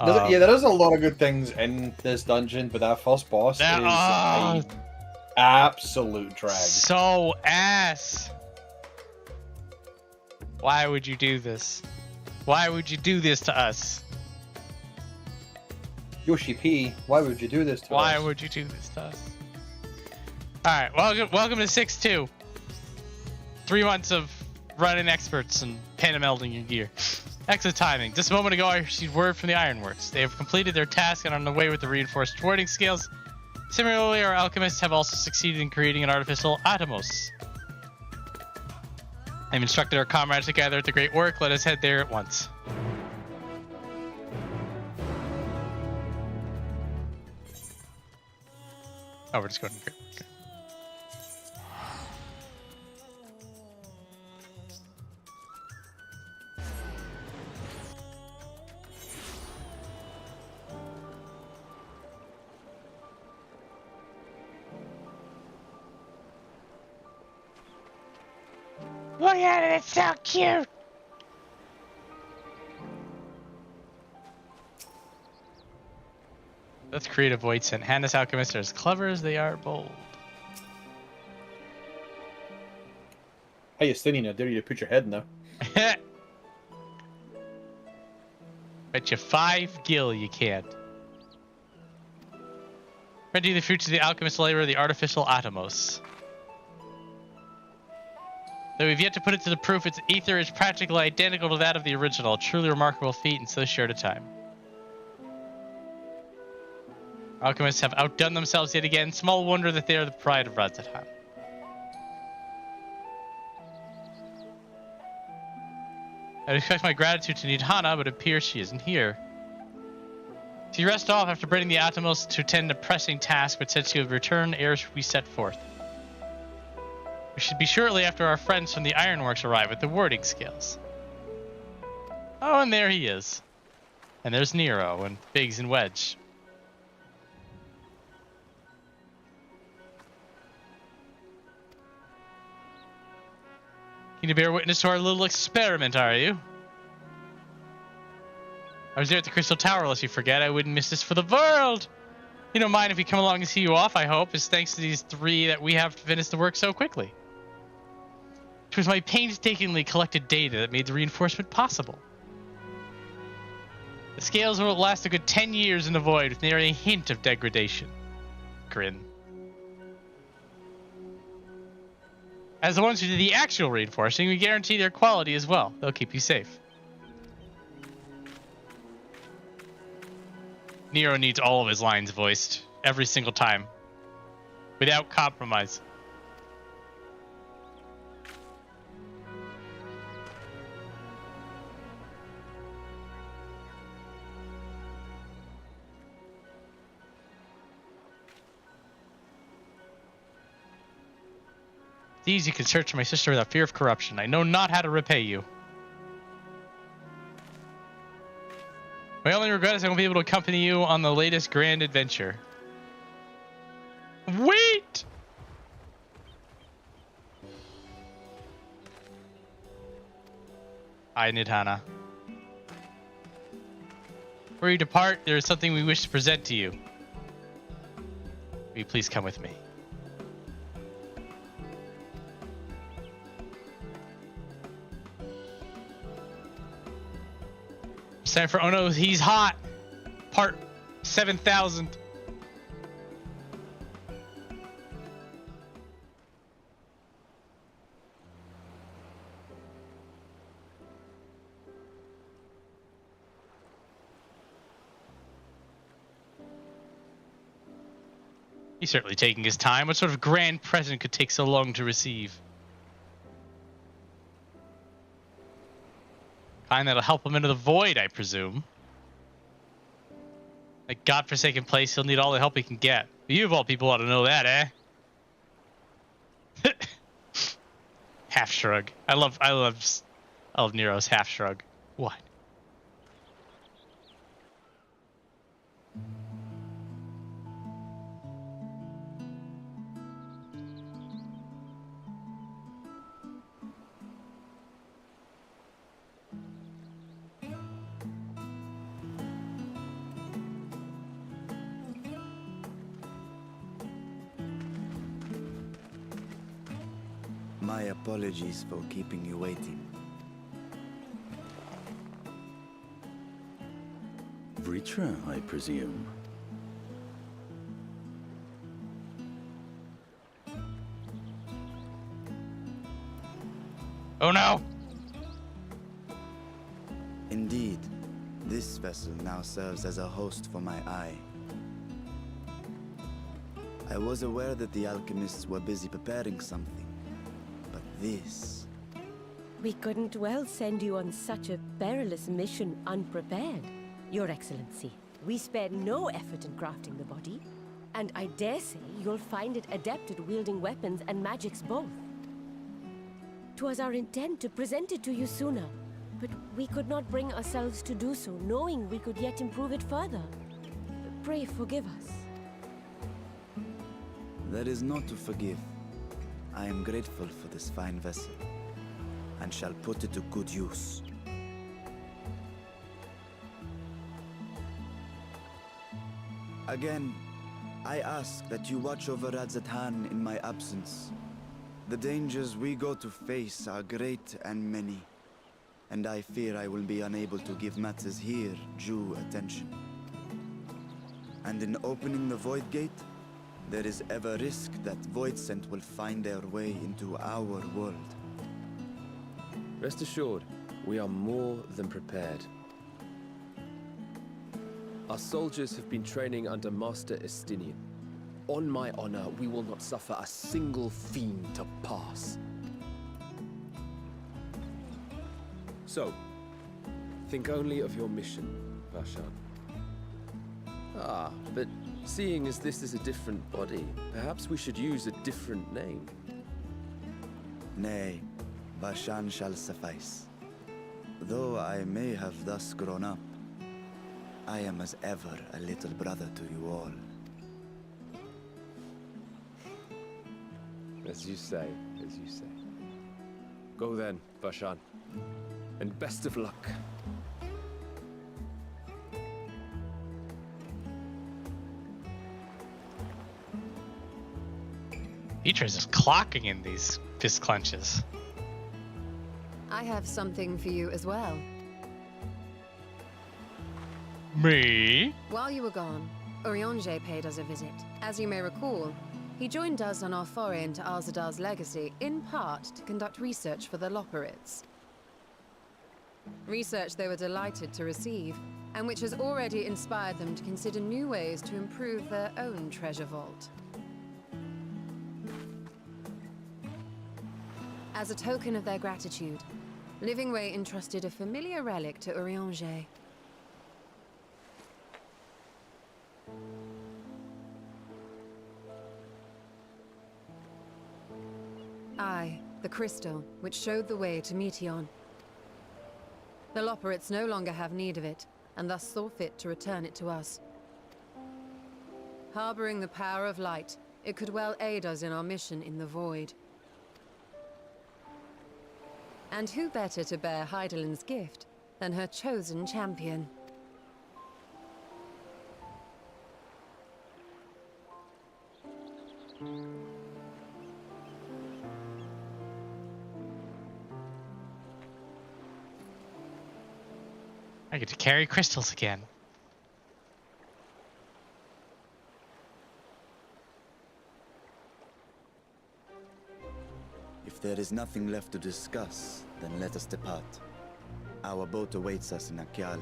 Yeah, there is a lot of good things in this dungeon, but that first boss is an absolute drag. So ass. Why would you do this? Why would you do this to us? Yoshi P, why would you do this to us? Why would you do this to us? Alright, welcome to 6-2. 3 months of running experts and panamelding your gear. Excellent timing. Just a moment ago, I received word from the Ironworks. They have completed their task and are on the way with the reinforced warding scales. Similarly, our alchemists have also succeeded in creating an artificial Atomos. I've instructed our comrades to gather at the Great Work. Let us head there at once. Oh, we're just going to Great Work. Okay. Look at it, it's so cute! Let's create a void scent. Hannes alchemists are as clever as they are bold. Hey, Justinian, I dare you to put your head in there. Bet you 5 gil you can't. Ready the fruits of the alchemist's labor, the artificial Atomos. Though we've yet to put it to the proof, its ether is practically identical to that of the original. A truly remarkable feat in so short a time. Alchemists have outdone themselves yet again. Small wonder that they are the pride of Azdaja. I'd express my gratitude to Nidhana, but it appears she isn't here. She rested off after bringing the Atomos to attend a pressing task, but said she would return ere we set forth. We should be shortly after our friends from the Ironworks arrive at the warding scales. Oh, and there he is. And there's Nero and Biggs and Wedge. Keen to bear witness to our little experiment, are you? I was there at the Crystal Tower, lest you forget. I wouldn't miss this for the world. You don't mind if we come along and see you off, I hope. It's thanks to these 3 that we have to finish the work so quickly. It was my painstakingly collected data that made the reinforcement possible. The scales will last a good 10 years in the void with nearly a hint of degradation. Grin. As the ones who did the actual reinforcing, we guarantee their quality as well. They'll keep you safe. Nero needs all of his lines voiced, every single time, without compromise. These you can search for my sister without fear of corruption. I know not how to repay you. My only regret is I won't be able to accompany you on the latest grand adventure. Wait! Hi, Nidhana. Before you depart, there is something we wish to present to you. Will you please come with me? It's time for Oh No, He's Hot, part 7000. He's certainly taking his time. What sort of grand present could take so long to receive? Kind that'll help him into the void, I presume. Like godforsaken place, he'll need all the help he can get. But you of all people ought to know that, eh? Half shrug. I love Nero's half shrug. What? My apologies for keeping you waiting. Vritra, I presume. Oh no! Indeed, this vessel now serves as a host for my eye. I was aware that the alchemists were busy preparing something, but this... We couldn't well send you on such a perilous mission unprepared, Your Excellency. We spared no effort in crafting the body, and I dare say you'll find it adept at wielding weapons and magics both. 'Twas our intent to present it to you sooner, but we could not bring ourselves to do so, knowing we could yet improve it further. Pray forgive us. There is naught to forgive. I am grateful for this fine vessel, and shall put it to good use. Again, I ask that you watch over Azdaja in my absence. The dangers we go to face are great and many, and I fear I will be unable to give matters here due attention. And in opening the Void Gate, there is ever risk that Void Scent will find their way into our world. Rest assured, we are more than prepared. Our soldiers have been training under Master Estinian. On my honor, we will not suffer a single fiend to pass. So, think only of your mission, Varshan. Ah, but seeing as this is a different body, perhaps we should use a different name. Nay, Varshan shall suffice. Though I may have thus grown up, I am as ever a little brother to you all. As you say, as you say. Go then, Varshan, and best of luck. Beatrice is clocking in these fist clenches. I have something for you as well. Me? While you were gone, Urianger paid us a visit. As you may recall, he joined us on our foray into Azdaja's legacy, in part to conduct research for the Loporrits. Research they were delighted to receive, and which has already inspired them to consider new ways to improve their own treasure vault. As a token of their gratitude, Livingway entrusted a familiar relic to Urianger. Aye, the crystal, which showed the way to Meteon. The Loporrits no longer have need of it, and thus saw fit to return it to us. Harboring the power of light, it could well aid us in our mission in the Void. And who better to bear Hydaelyn's gift than her chosen champion? I get to carry crystals again. If there is nothing left to discuss, then let us depart. Our boat awaits us in Akyali.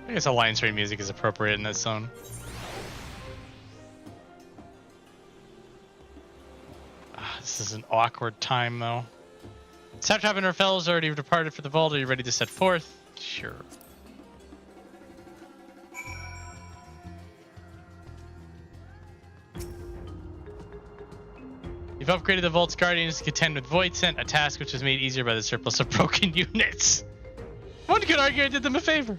I guess Alliance Raid music is appropriate in this zone. This is an awkward time, though. Satrap and her fellows already departed for the vault. Are you ready to set forth? Sure. You've upgraded the Vault's Guardians to contend with Void Scent, a task which was made easier by the surplus of broken units. One could argue I did them a favor.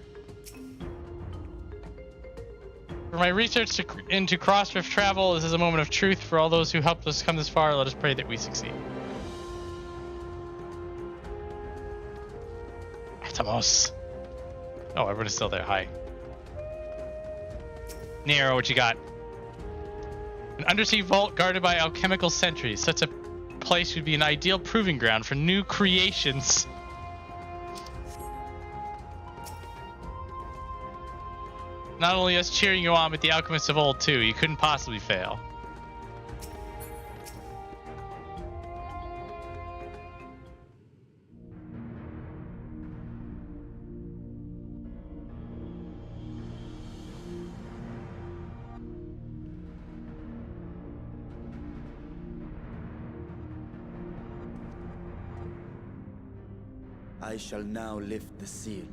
For my research into cross-rift travel, this is a moment of truth for all those who helped us come this far. Let us pray that we succeed. Atomos. Oh, everyone is still there. Hi. Nero, what you got? An undersea vault guarded by alchemical sentries. Such a place would be an ideal proving ground for new creations. not only us cheering you on, but the alchemists of old too. You couldn't possibly fail. I shall now lift the seal.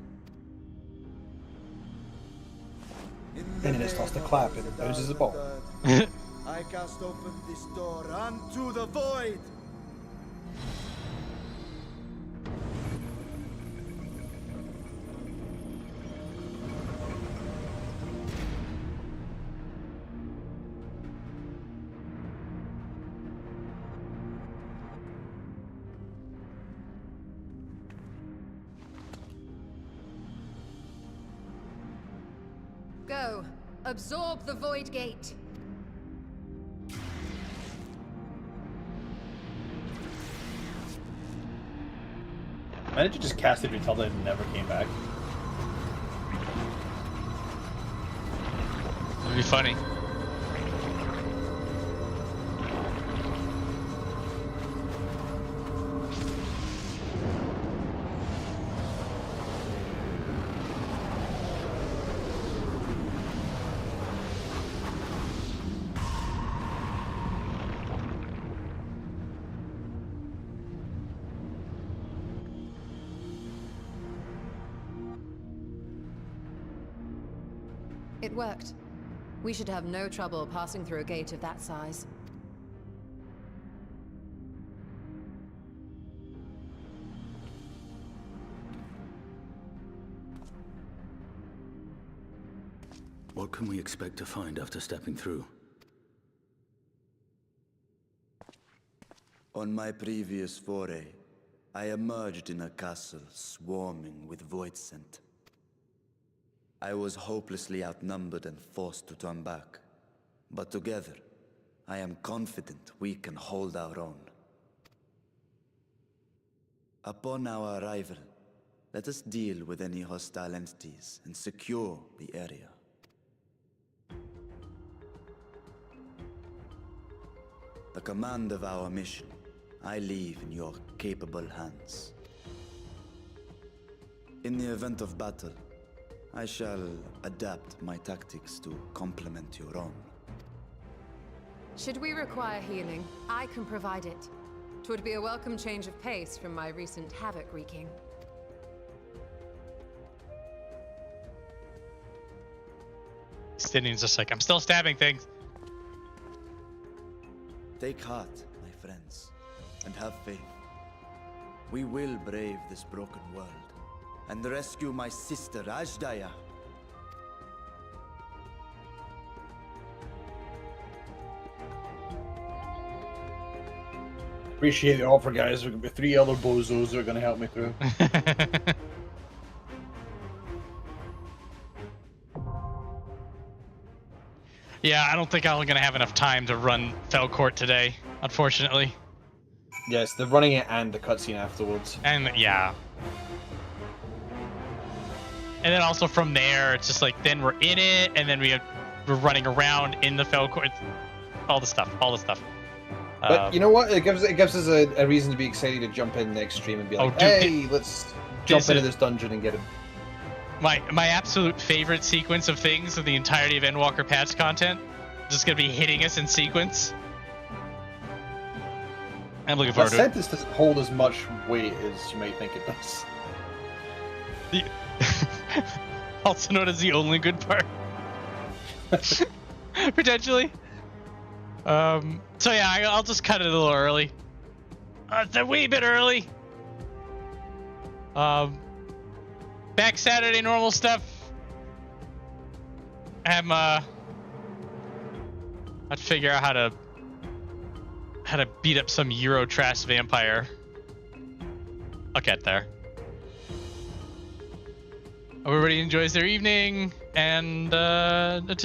And then it starts to clap and it bounces the ball. I cast open this door unto the void. Go. Absorb the void gate. Why did you just cast it until it never came back? It'd be funny. It worked. We should have no trouble passing through a gate of that size. What can we expect to find after stepping through? On my previous foray, I emerged in a castle swarming with void scent. I was hopelessly outnumbered and forced to turn back. But together, I am confident we can hold our own. Upon our arrival, let us deal with any hostile entities and secure the area. The command of our mission, I leave in your capable hands. In the event of battle, I shall adapt my tactics to complement your own. Should we require healing, I can provide it. 'Twould be a welcome change of pace from my recent havoc wreaking. Stinian's just like, I'm still stabbing things. Take heart, my friends, and have faith. We will brave this broken world and rescue my sister Azdaja. Appreciate the offer, guys. We've got 3 other bozos that are going to help me through. Yeah, I don't think I'm going to have enough time to run Felcourt today, unfortunately. Yes, the running it and the cutscene afterwards. And yeah. And then also from there, it's just like, then we're in it, and then we're running around in the Felcourt. All the stuff. But you know what? It gives us a reason to be excited to jump in next stream and be like, hey, let's jump into this dungeon and get him. My absolute favorite sequence of things of the entirety of Endwalker patch content is just going to be hitting us in sequence. I'm looking forward to it. That sentence doesn't hold as much weight as you might think it does. Also known as the only good part. Potentially. So yeah, I'll just cut it a little early. It's a wee bit early. Back Saturday, normal stuff. I'd figure out how to beat up some Eurotrash vampire. I'll get there. Everybody enjoys their evening, and until